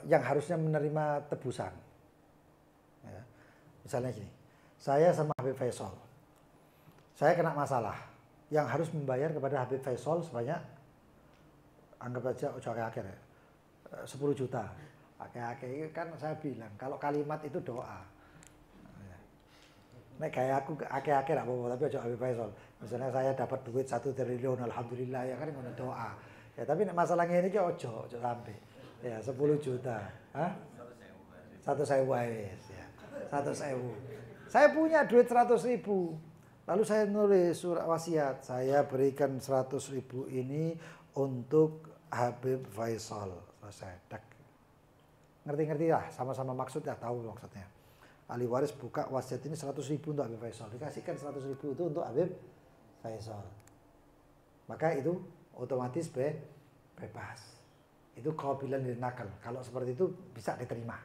[SPEAKER 1] yang harusnya menerima tebusan. Ya. Misalnya gini, saya sama Habib Faisal, saya kena masalah, yang harus membayar kepada Habib Faisal sebanyak, anggap aja akhir 10 juta. Akhir kan saya bilang, kalau kalimat itu doa. Nek kayak aku akhir apa-apa, tapi aja Habib Faisal. Misalnya saya dapat duit 1 triliun, alhamdulillah, ya kan ngono doa. Ya tapi nek masalahnya ini ki ojo sampai. Ya 10 juta. Hah? 100.000 wis ya. 100.000. Saya punya duit 100.000. Lalu saya nulis surat wasiat, saya berikan 100.000 ini untuk Habib Faisal. Selesai. Ngerti-ngerti lah, sama-sama maksud ya, tahu maksudnya. Ahli waris buka wasiat ini 100.000 untuk Habib Faisal, dikasihkan 100.000 itu untuk Habib Faisal. Maka itu otomatis bebas. Itu qabilan lin nakal. Kalau seperti itu bisa diterima.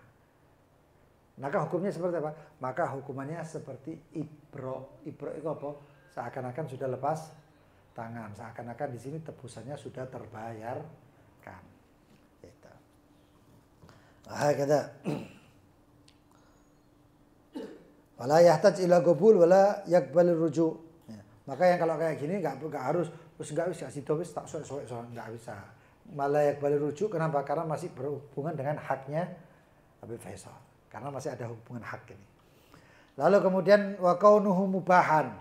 [SPEAKER 1] Maka hukumnya seperti apa? Maka hukumannya seperti ibro. Ibro itu apa? Seakan-akan sudah lepas tangan. Seakan-akan di sini tebusannya sudah terbayarkan. Gitu. Kata wala yahtaj ila qabul wala yaqbal rujuk. Ya. Maka yang kalau kayak gini enggak harus terus enggak bisa sido wis tak soek-soek enggak bisa. Malah yaqbal rujuk kenapa? Karena masih berhubungan dengan haknya Habib Faisal. Karena masih ada hubungan hak ini. Lalu kemudian wa kaunuhu mubahan.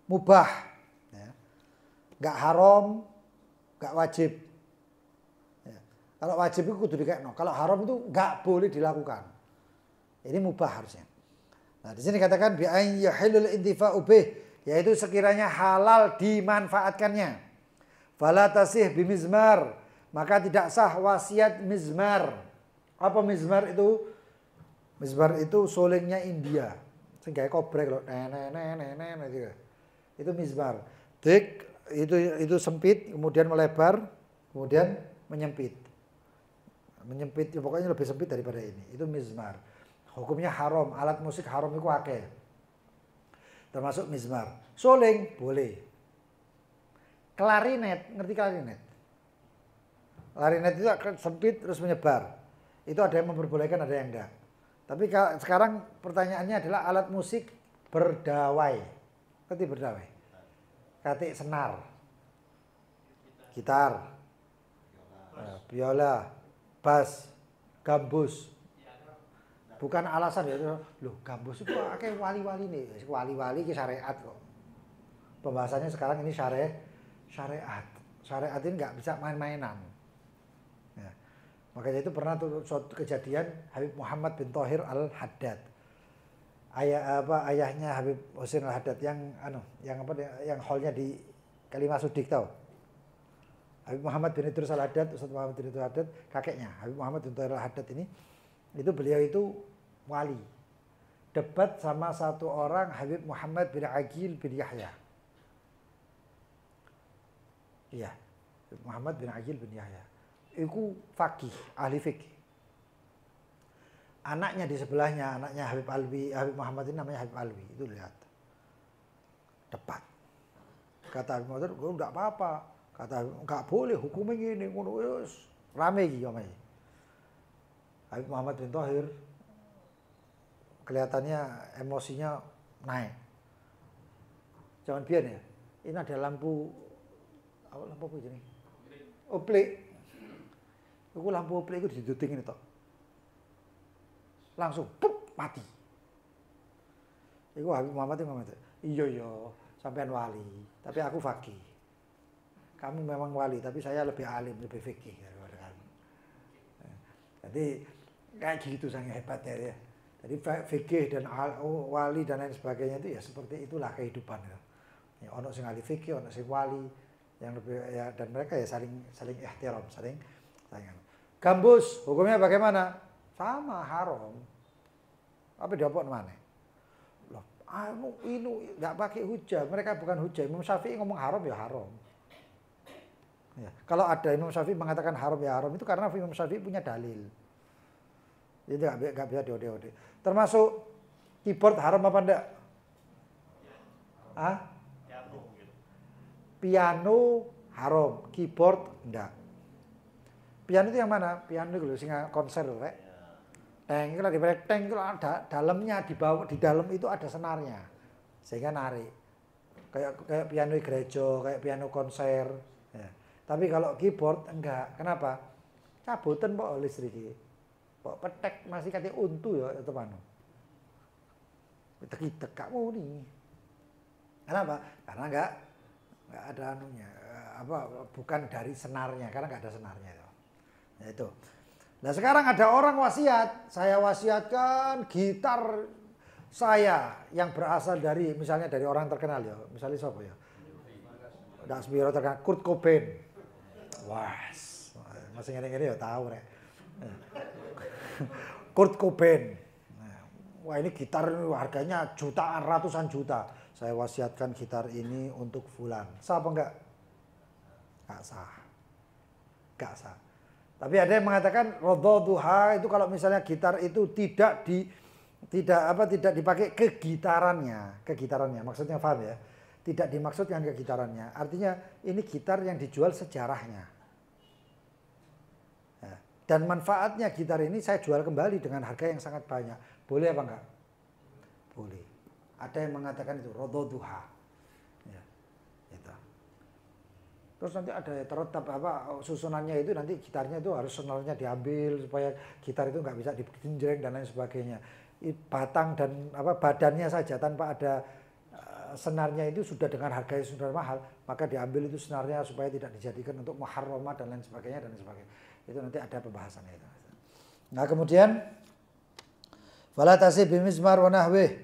[SPEAKER 1] Mubah. Ya. Enggak haram, enggak wajib. Ya. Kalau wajib itu kudu dikekno. Kalau haram itu enggak boleh dilakukan. Ini mubah harusnya. Nah, di sini katakan bi ain yahilul intifa'u bih, yaitu sekiranya halal dimanfaatkannya. Fala tasih bimizmar, maka tidak sah wasiat mizmar. Apa mizmar itu? Mizmar itu solingnya India. Sing gawe kobrek lho, gitu. Itu mizmar. Dik itu sempit, kemudian melebar, kemudian menyempit. Menyempit pokoknya lebih sempit daripada ini. Itu mizmar. Hukumnya haram, alat musik haram itu akeh. Termasuk mizmar. Soling boleh. Klarinet, ngerti klarinet? Klarinet itu sempit terus menyebar. Itu ada yang memperbolehkan, ada yang enggak. Tapi sekarang pertanyaannya adalah alat musik berdawai. Ngerti berdawai? Katik senar. Gitar. Biola, bass, gambus. Bukan alasan ya, loh gambus itu kayak wali-wali nih, wali-wali ke syariat kok. Pembahasannya sekarang ini syariat. Syariat ini nggak bisa main-mainan. Ya. Makanya itu pernah tuh suatu kejadian Habib Muhammad bin Thohir Al-Haddad. Ayahnya Habib Husain Al-Haddad yang hallnya di Kalimah Sudik tahu. Habib Muhammad bin Idrus Al-Haddad, Ustaz Muhammad bin Idrus Al-Haddad, kakeknya Habib Muhammad bin Thohir Al-Haddad ini. Itu beliau itu wali. Debat sama satu orang Habib Muhammad bin Aqil bin Yahya. Iya, Habib Muhammad bin Aqil bin Yahya. Itu faqih, ahli fikih. Anaknya di sebelahnya, anaknya Habib Alwi, Habib Muhammad ini namanya Habib Alwi. Itu lihat. Debat. Kata Habib Muhammad, enggak apa-apa. Kata enggak boleh, hukumnya gini, ngono wis. Rame iki omahe. Habib Muhammad bin Thohir kelihatannya emosinya naik. Jangan biar ya. Ini ada lampu apa ini? Oplik. Itu lampu oplik itu diduting ini tok. Langsung pup, mati. Iku Habib Muhammad itu ngomong, iya sampean wali, tapi aku faqih. Kamu memang wali, tapi saya lebih alim, lebih fikih daripada kamu. Jadi Kayak gitu sangat hebatnya ya. Jadi fikih dan wali dan lain sebagainya itu ya seperti itulah kehidupan ya. Ya ono sing ahli fikih, ono sing wali yang lebih ya, dan mereka ya saling ihtiram, saling. Gambus hukumnya bagaimana? Sama haram. Apa diopok mana? Loh, ini nggak pakai hujah, mereka bukan hujah. Imam Syafi'i ngomong haram ya haram. Ya, kalau ada Imam Syafi'i mengatakan haram ya haram itu karena Imam Syafi'i punya dalil. Itu nggak bisa diode-ode. Termasuk keyboard haram apa enggak? Ah? Piano haram, keyboard enggak. Piano itu yang mana? Piano itu loh, singa konser loh, Rek. Teng itu lagi teng itu ada dalamnya di bawah di dalam itu ada senarnya. Sehingga narik. Kayak piano gereja, kayak piano konser. Ya. Tapi kalau keyboard enggak. Kenapa? Cabutan kok listrik. Kok petek masih katanya untu ya itu mana? Kita kamu nih. Kenapa? Karena enggak ada anunya. Bukan dari senarnya karena enggak ada senarnya itu. Ya itu. Nah sekarang ada orang wasiat, saya wasiatkan gitar saya yang berasal dari misalnya dari orang terkenal ya, misalnya siapa ya? Ndak Spiro terkenal, Kurt Cobain. Wah, masih ngene-ngene ya tahu rek. Kurt Cobain. Wah ini gitar harganya jutaan, ratusan juta. Saya wasiatkan gitar ini untuk fulan. Sah apa enggak? Enggak sah. Enggak sah. Tapi ada yang mengatakan rodho duha itu kalau misalnya gitar itu tidak dipakai kegitarannya. Maksudnya paham ya? Tidak dimaksudkan kegitarannya. Artinya ini gitar yang dijual sejarahnya. Ya. Dan manfaatnya gitar ini saya jual kembali dengan harga yang sangat banyak. Boleh apa enggak? Boleh. Ada yang mengatakan itu rodho duha. Ya. Itu. Terus nanti ada tertetap susunannya itu nanti gitarnya itu harus senarnya diambil supaya gitar itu nggak bisa digenjreng dan lain sebagainya. Batang dan badannya saja tanpa ada senarnya itu sudah dengan harga yang sudah mahal, maka diambil itu senarnya supaya tidak dijadikan untuk muharramah dan lain sebagainya dan lain sebagainya. Itu nanti ada pembahasannya itu. Nah, kemudian fala tasib bimizmar wa nahwih.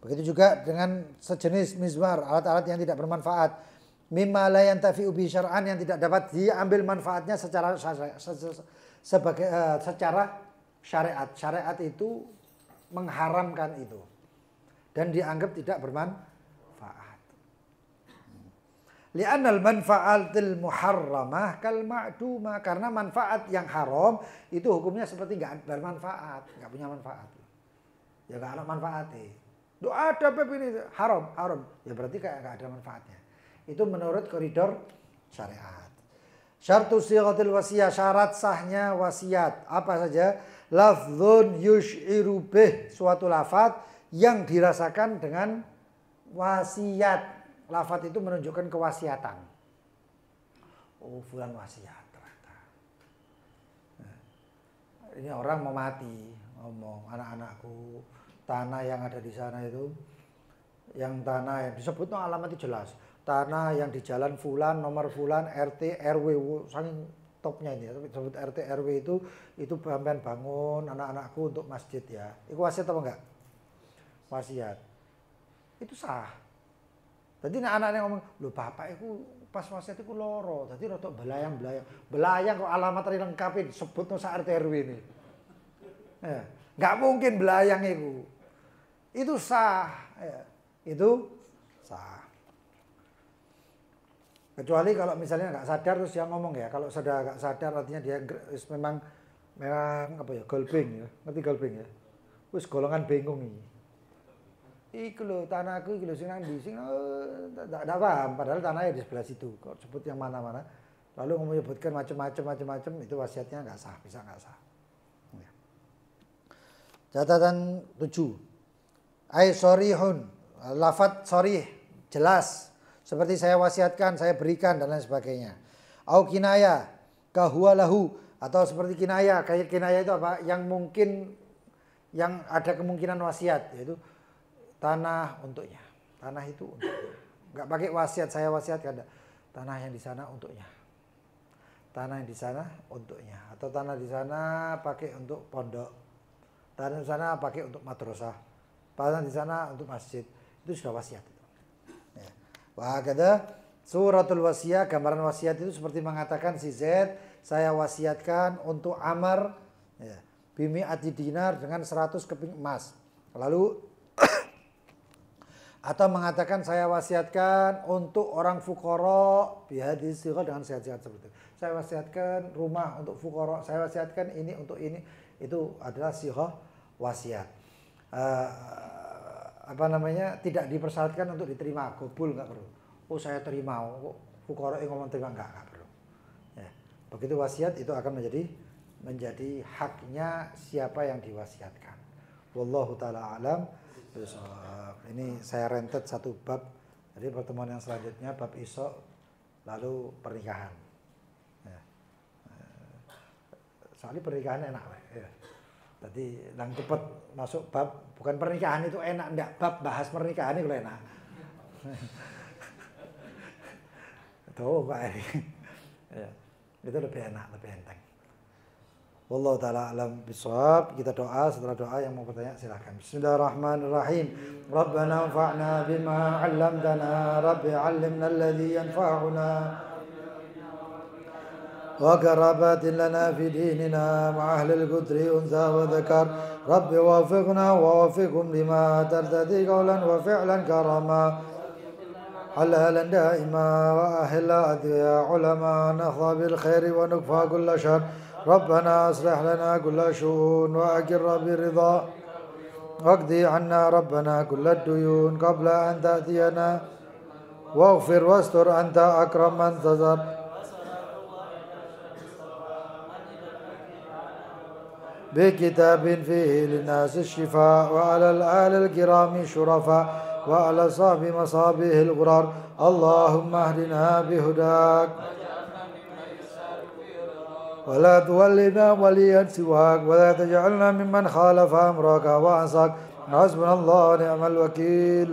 [SPEAKER 1] Begitu juga dengan sejenis mizmar, alat-alat yang tidak bermanfaat. Mimma la yantafi'u bi syar'an yang tidak dapat diambil manfaatnya secara syariat. Syariat itu mengharamkan itu dan dianggap tidak bermanfaat. Li'annal manfa'atil muharramah kal ma'dumah, karena manfaat yang haram itu hukumnya seperti enggak bermanfaat, enggak punya manfaat. Ya enggak ada manfaatnya. Doa ada bab ini haram. Ya berarti kayak enggak ada manfaatnya. Itu menurut koridor syariat. Syartu sighatil wasiyah, syarat sahnya wasiat. Apa saja? Lafdzun yush'iru bih, suatu lafaz yang dirasakan dengan wasiat. Lafaz itu menunjukkan kewasiatan. Oh, fulan wasiat ternyata. Nah, ini orang mau mati, ngomong, anak-anakku, tanah yang ada di sana itu, yang tanah yang disebut alamat itu jelas. Tanah yang di jalan fulan, nomor fulan, RT, RW, saking topnya ini. Tapi disebut RT, RW itu sampean bangun anak-anakku untuk masjid ya. Itu wasiat apa enggak? Wasiat. Itu sah. Jadi anak-anaknya ngomong, loh bapak itu pas wasiat itu loro. Jadi rotok belayang. Belayang kok alamat lengkapin, sebut nusa RT, RW ini. Ya. Enggak mungkin belayang itu. Itu sah. Ya. Itu sah. Kecuali kalau misalnya nggak sadar terus dia ngomong ya. Kalau sudah nggak sadar artinya dia memang apa ya, golbing ya. Ngerti golbing ya? Wis golongan bingung ini. Iku lho tanahku iki lho sing nang ndi sing enggak paham padahal tanahnya di sebelah situ. Kok sebut yang mana-mana. Lalu menyebutkan macam-macam itu wasiatnya nggak sah, bisa nggak sah. Ya. Catatan 7. Ai sorihun. Lafadz sorih, jelas. Seperti saya wasiatkan, saya berikan dan lain sebagainya. Au kinaya, kahuwa lahu, atau seperti kinaya. Kayak kinaya itu apa? Yang mungkin yang ada kemungkinan wasiat, yaitu tanah untuknya. Tanah itu untuknya. Enggak pakai wasiat, saya wasiatkan. Tanah yang di sana untuknya. Tanah yang di sana untuknya. Atau tanah di sana pakai untuk pondok. tanah di sana pakai untuk madrasah, tanah di sana untuk masjid. Itu sudah wasiat. Ya. Wah, kata suratul wasiyah, gambaran wasiat itu seperti mengatakan si Z, saya wasiatkan untuk Amr, ya, bimi'ati dinar dengan 100 keping emas. Lalu atau mengatakan saya wasiatkan untuk orang fukoro bihadis dengan sehat-sehat seperti itu. Saya wasiatkan rumah untuk fukoro, saya wasiatkan ini untuk ini. Itu adalah sighah wasiat. Apa namanya, tidak dipersyaratkan untuk diterima, gobul nggak perlu. Oh saya terima, oh, fukoro ngomong terima nggak perlu. Ya. Begitu wasiat itu akan menjadi haknya siapa yang diwasiatkan. Wallahu taala alam. Ini saya rentet satu bab. Jadi pertemuan yang selanjutnya bab isok, lalu pernikahan. Ya. Soalnya pernikahan enak, ya. Jadi yang cepat masuk bab, bukan pernikahan itu enak, enggak, bab bahas pernikahan itu enak. Tuh Pak Eri. Ya, itu lebih enak, lebih enteng. Wallahu ta'ala alam bisawab. Kita doa, setelah doa yang mau bertanya silakan. Bismillahirrahmanirrahim. Rabbana anfa'na bima 'allamtana, Rabbi 'allimna alladhi yanfa'una. وكرامات لنا في ديننا مع أهل القدر أنثى وذكر رب وفقنا ووفقهم لما ترتدي قولا وفعلا كرما حلالا دائما وأهل أدعياء علماء نخضى بالخير ونكفى كل شر ربنا أصلح لنا كل شؤون وأقر برضا واقضي عنا ربنا كل الديون قبل أن تأتينا واغفر واستر أنت أكرم من تزر بكتاب فيه للناس الشفاء وعلى الآل الكرام شرفاء وعلى صاحب مصابيه الغرار اللهم اهدنا بهداك ولا تولنا وليا سواك ولا تجعلنا ممن خالف أمرك وعصاك حسبنا الله ونعم الوكيل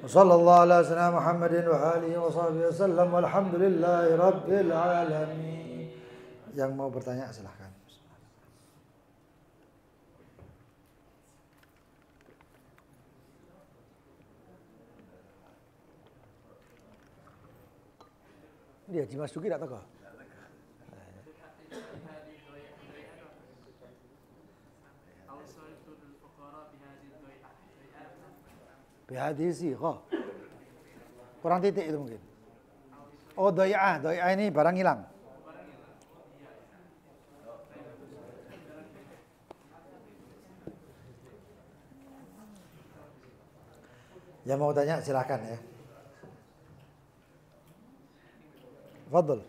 [SPEAKER 1] وصلى الله على سيدنا محمد وآله وصحبه وسلم والحمد لله رب العالمين. Yang mau bertanya silahkan. Dia dimasuki tak tahu. Bihadisi kok. Kurang titik itu mungkin. Oh, doya'ah ini barang hilang. Yang mau tanya silahkan ya. Fadl.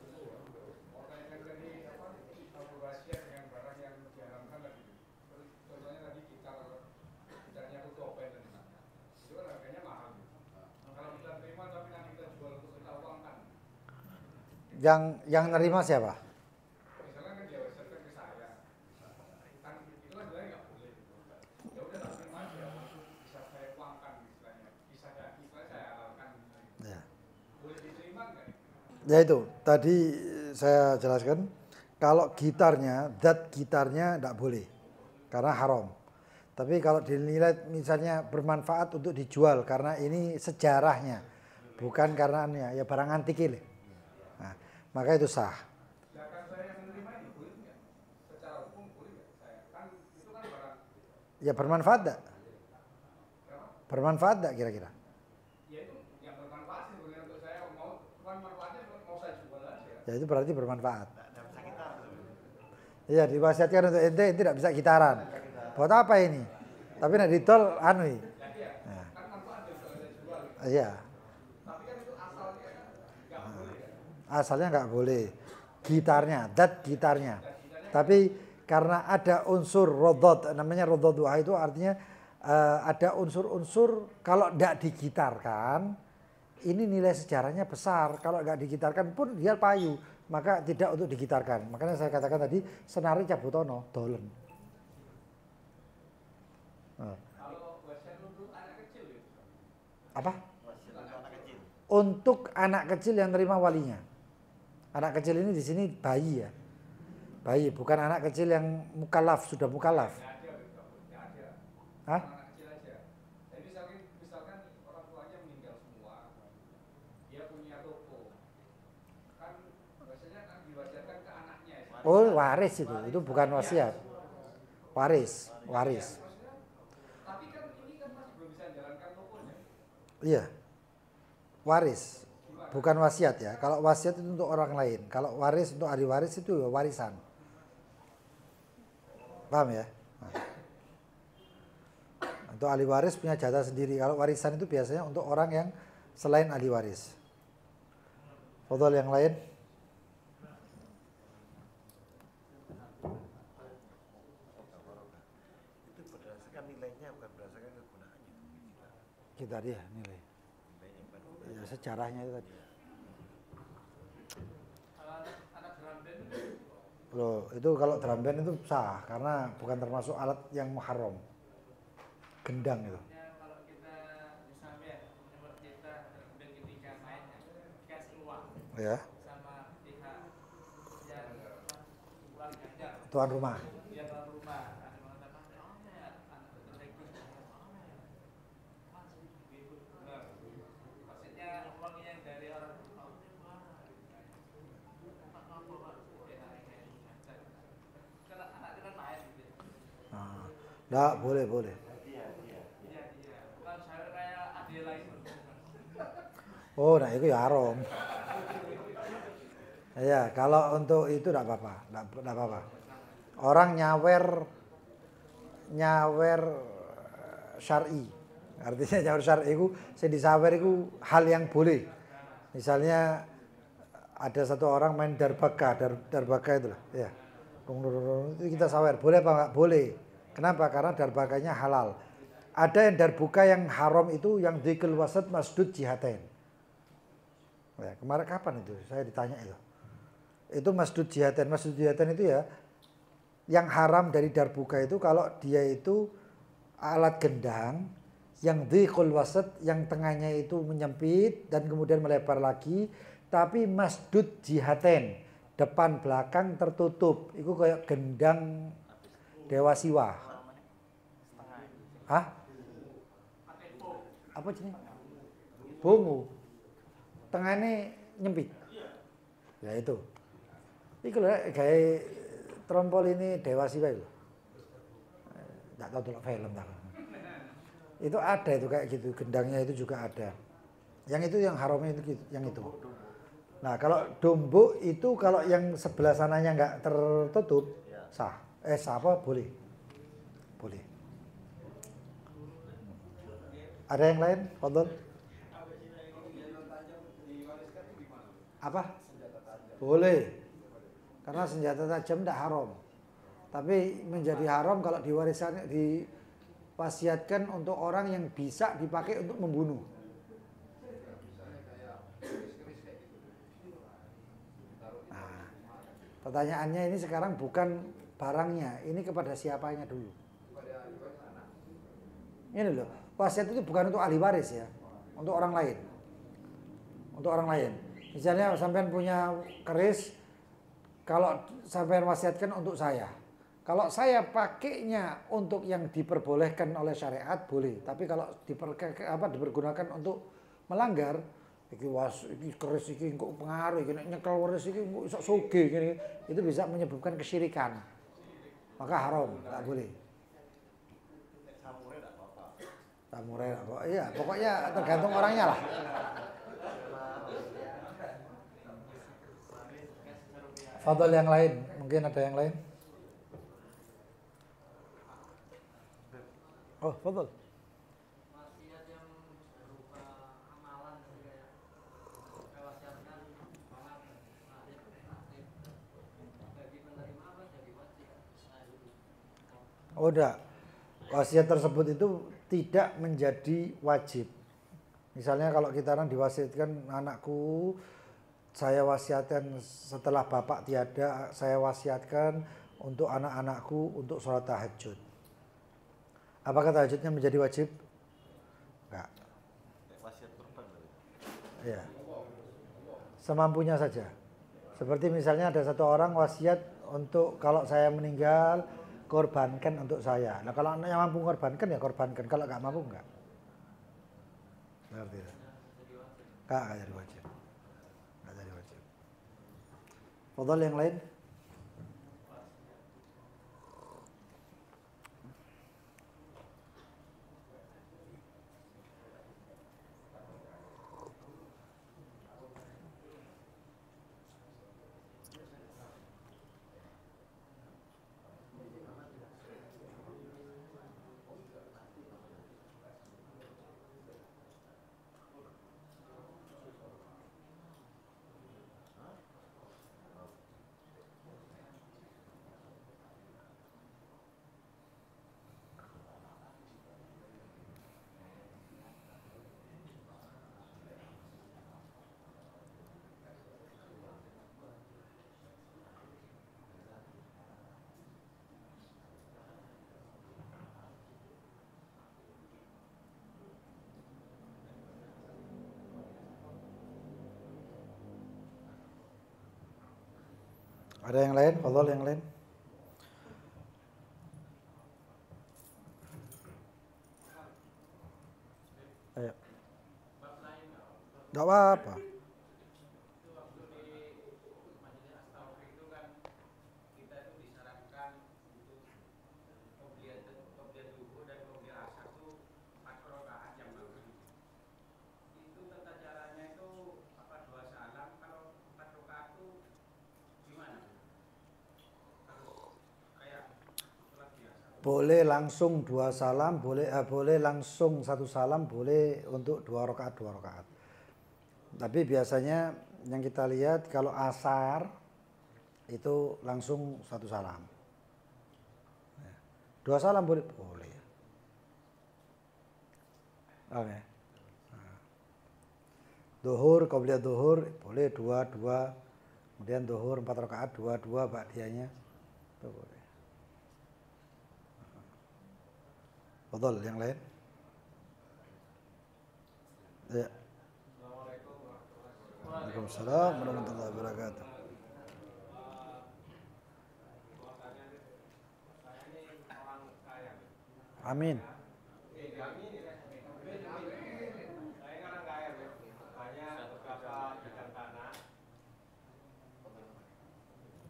[SPEAKER 1] Yang nerima siapa? Ya itu, tadi saya jelaskan, kalau gitarnya, zat gitarnya tidak boleh, karena haram. Tapi kalau dinilai misalnya bermanfaat untuk dijual, karena ini sejarahnya, bukan karena ya barang antik ini. Nah, maka itu sah. Ya bermanfaat tak? Bermanfaat tak kira-kira? Ya itu berarti bermanfaat. Iya diwasiatkan untuk ente tidak bisa gitaran. Buat apa ini? Tapi nak ditol anu. Iya. Asalnya nggak boleh. Gitarnya, dat gitarnya. Tapi karena ada unsur rodot, namanya rodot duha itu artinya ada unsur-unsur kalau tidak digitarkan. Ini nilai sejarahnya besar. Kalau nggak digitarkan pun dia payu, maka tidak untuk digitarkan. Makanya saya katakan tadi senari cabutono, dolen. Apa? Untuk anak kecil yang terima walinya. Anak kecil ini di sini bayi ya. Bayi, bukan anak kecil yang mukallaf, sudah mukallaf. Hah?
[SPEAKER 2] Anak kecil aja. Jadi misalkan orang tuanya meninggal semua, dia punya toko, kan biasanya kan diwasiatkan ke anaknya.
[SPEAKER 1] Oh, waris itu bukan wasiat. Waris.
[SPEAKER 2] Maksudnya, tapi kan ini kan masih belum bisa jalankan tokonya.
[SPEAKER 1] Iya. Waris. Bukan wasiat ya. Kalau wasiat itu untuk orang lain. Kalau waris untuk ahli waris itu warisan. Paham ya? Nah. Untuk ahli waris punya jatah sendiri. Kalau warisan itu biasanya untuk orang yang selain ahli waris. Foto yang lain.
[SPEAKER 3] Itu berdasarkan nilainya bukan berdasarkan kegunaannya.
[SPEAKER 1] Kita dia nilai. Ya, sejarahnya itu tadi.
[SPEAKER 2] Anak drum band
[SPEAKER 1] Loh, itu kalau drum band itu sah karena bukan termasuk alat yang muharram. Gendang itu.
[SPEAKER 2] kalau kita misalnya menurut kita drum band ketika main dikasih uang
[SPEAKER 1] Ya,
[SPEAKER 2] sama pihak yang uang ganjar
[SPEAKER 1] tuan rumah.
[SPEAKER 2] dia tuan rumah ada mengatakan anak tertegun maksudnya uang yang dari orang kalau anak itu kan main gitu
[SPEAKER 1] Nah, enggak, boleh.
[SPEAKER 2] iya bukan saya kayak adik lain
[SPEAKER 1] Oh, nah itu ya haram. Ya, kalau untuk itu enggak apa-apa. Orang nyawer syar'i. Artinya nyawer syar'i itu sing disawer itu hal yang boleh. Misalnya ada satu orang main darbaka itu lah, ya. Itu kita sawer, boleh apa enggak? Boleh. Kenapa? Karena darbakanya halal. Ada yang darbuka yang haram itu yang dzikr wasat masdud jihatain. Ya, kemarin kapan itu? Saya ditanya itu. Itu masdud jihatain. Masdud jihatain itu ya yang haram dari darbuka itu kalau dia itu alat gendang yang dzikr wasat yang tengahnya itu menyempit dan kemudian melebar lagi tapi masdud jihatain. Depan belakang tertutup. Itu kayak gendang Dewa Siwa. Hah? Apa jenis? Bongo. Tengahnya nyempit. Ya itu. Itu loh kayak trompol ini Dewa Siwa itu. Enggak tahu tuh film tak. Itu ada itu kayak gitu, gendangnya itu juga ada. Yang itu yang haramnya itu yang itu. Nah, kalau dombok itu kalau yang sebelah sananya enggak tertutup sah. Sah apa? Boleh. Boleh. Ada yang lain? Fadhol. Apa? Boleh. Karena senjata tajam tidak haram. Tapi menjadi haram kalau diwariskan diwasiatkan untuk orang yang bisa dipakai untuk membunuh. Nah, pertanyaannya ini sekarang bukan barangnya, ini kepada siapanya dulu. Ini loh, wasiat itu bukan untuk ahli waris ya, untuk orang lain. Untuk orang lain. Misalnya sampean punya keris, kalau sampean wasiatkan untuk saya. Kalau saya pakainya untuk yang diperbolehkan oleh syariat boleh, tapi kalau dipergunakan untuk melanggar, iki keris iki kok pengaruh iki nyekel keris iki kok iso sugih gini, itu bisa menyebabkan kesyirikan. Maka haram, enggak boleh. Samurai apa? Iya, pokoknya tergantung orangnya lah. Fadhol yang lain, mungkin ada yang lain. Oh, fadhol.
[SPEAKER 2] wasiat yang berupa amalan kayak wasiatkan sholat bagi penerima apa jadi wasiat
[SPEAKER 1] Oh, enggak. Wasiat tersebut itu tidak menjadi wajib. Misalnya kalau kita orang diwasiatkan anakku, saya wasiatkan setelah bapak tiada, saya wasiatkan untuk anak-anakku untuk sholat tahajud. Apakah tahajudnya menjadi wajib? Enggak.
[SPEAKER 3] Wasiat korban berarti.
[SPEAKER 1] Ya. Semampunya saja. Seperti misalnya ada satu orang wasiat untuk kalau saya meninggal korbankan untuk saya. Nah kalau anaknya mampu korbankan ya korbankan, kalau nggak mampu nggak. Ngerti ya? Nggak jadi wajib. Nggak jadi wajib. Fadhal yang lain? Ada yang lain? Fadhal yang lain? Ayo. Gak apa-apa. Boleh langsung 2 salam, boleh langsung 1 salam, boleh untuk 2 rakaat 2 rakaat. Tapi biasanya yang kita lihat kalau asar itu langsung 1 salam. 2 salam boleh? Boleh. Oke. Duhur, qobliyah duhur boleh 2 2. Kemudian duhur 4 rakaat 2 2 ba'diyahnya. Itu boleh. Fadhal yang lain? Ya. Waalaikumsalam warahmatullahi wabarakatuh. Amin.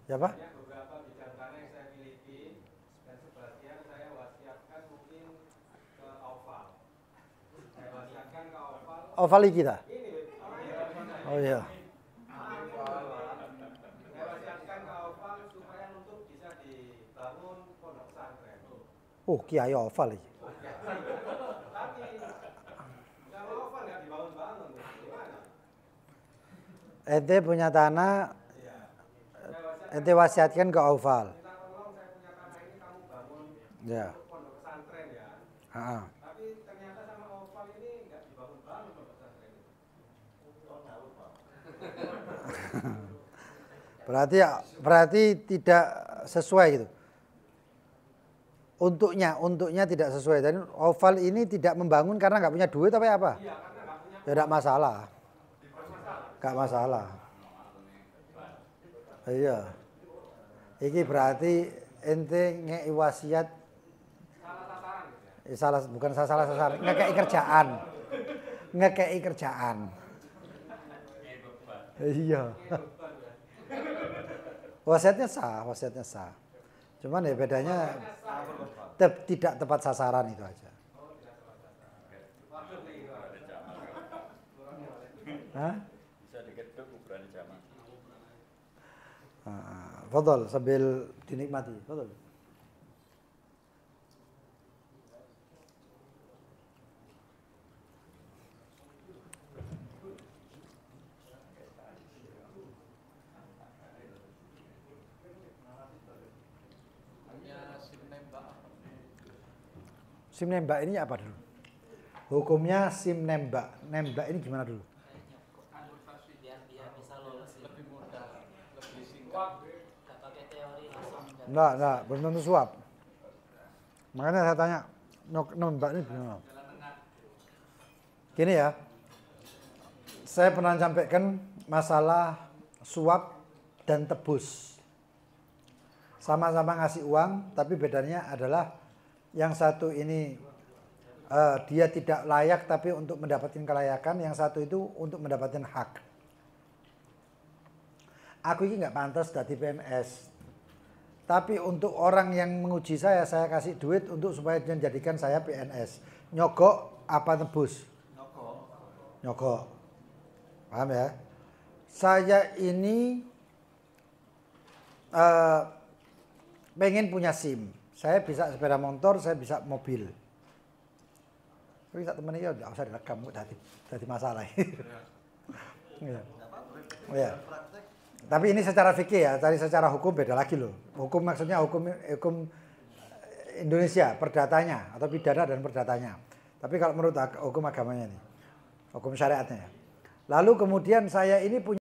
[SPEAKER 1] Siapa?
[SPEAKER 2] Beberapa bidang tanah yang saya miliki dan sebagian saya wasiatkan mungkin ke Oval. Saya wasiatkan ke Oval.
[SPEAKER 1] Ovali kita. Oh iya.
[SPEAKER 2] Saya wasiatkan ke Oval supaya untuk bisa dibangun pondok pesantren.
[SPEAKER 1] Oh, kiai oval iki.
[SPEAKER 2] Tapi kalau Oval nggak dibangun-bangun, gimana?
[SPEAKER 1] Ente punya tanah, ente wasiatkan ke oval.
[SPEAKER 2] Minta tolong saya punya tanah ini kamu bangun
[SPEAKER 1] Ya.
[SPEAKER 2] pondok pesantren ya.
[SPEAKER 1] Ha-ha.
[SPEAKER 2] Tapi ternyata sama Oval ini nggak dibangun-bangun pondok pesantren itu.
[SPEAKER 1] Berarti tidak sesuai gitu. Untuknya tidak sesuai. Dan oval ini tidak membangun karena nggak punya duit apa apa?
[SPEAKER 2] Iya, karena nggak punya
[SPEAKER 1] Ya tidak masalah.
[SPEAKER 2] masalah.
[SPEAKER 1] Nggak masalah. Iya. Iki berarti ente ngei wasiat
[SPEAKER 2] Salah sasaran gitu ya.
[SPEAKER 1] salah, bukan salah sasaran, ngekei kerjaan. Ngekei kerjaan. Iya. Wasiatnya sah. Cuman ya bedanya tidak tepat sasaran itu aja. Hah?
[SPEAKER 4] Bisa diketuk ukuran jamaah.
[SPEAKER 1] Fadhal sambil dinikmati. Fadhal. SIM nembak ini apa dulu? Hukumnya SIM nembak. Nembak ini gimana dulu?
[SPEAKER 5] Biar bisa lolos lebih mudah, lebih singkat. Gak pakai teori langsung.
[SPEAKER 1] Enggak, belum tentu suap. Makanya saya tanya, nembak ini gimana? Gini ya, saya pernah sampaikan masalah suap dan tebus. sama-sama ngasih uang, tapi bedanya adalah yang satu ini dia tidak layak tapi untuk mendapatkan kelayakan, yang satu itu untuk mendapatkan hak. Aku ini nggak pantas jadi PNS, tapi untuk orang yang menguji saya kasih duit untuk supaya menjadikan saya PNS. Nyogok apa tebus? Nyogok. Paham ya? Saya ini pengen punya SIM. Saya bisa sepeda motor, saya bisa mobil. Tapi tak temen ini nggak usah direkam, jadi masalah. Ya. Ya. Tapi ini secara fikih ya, tadi secara hukum beda lagi loh. Hukum maksudnya hukum Indonesia, perdatanya atau pidana dan perdatanya. Tapi kalau menurut hukum agamanya ini, hukum syariatnya. Lalu kemudian saya ini punya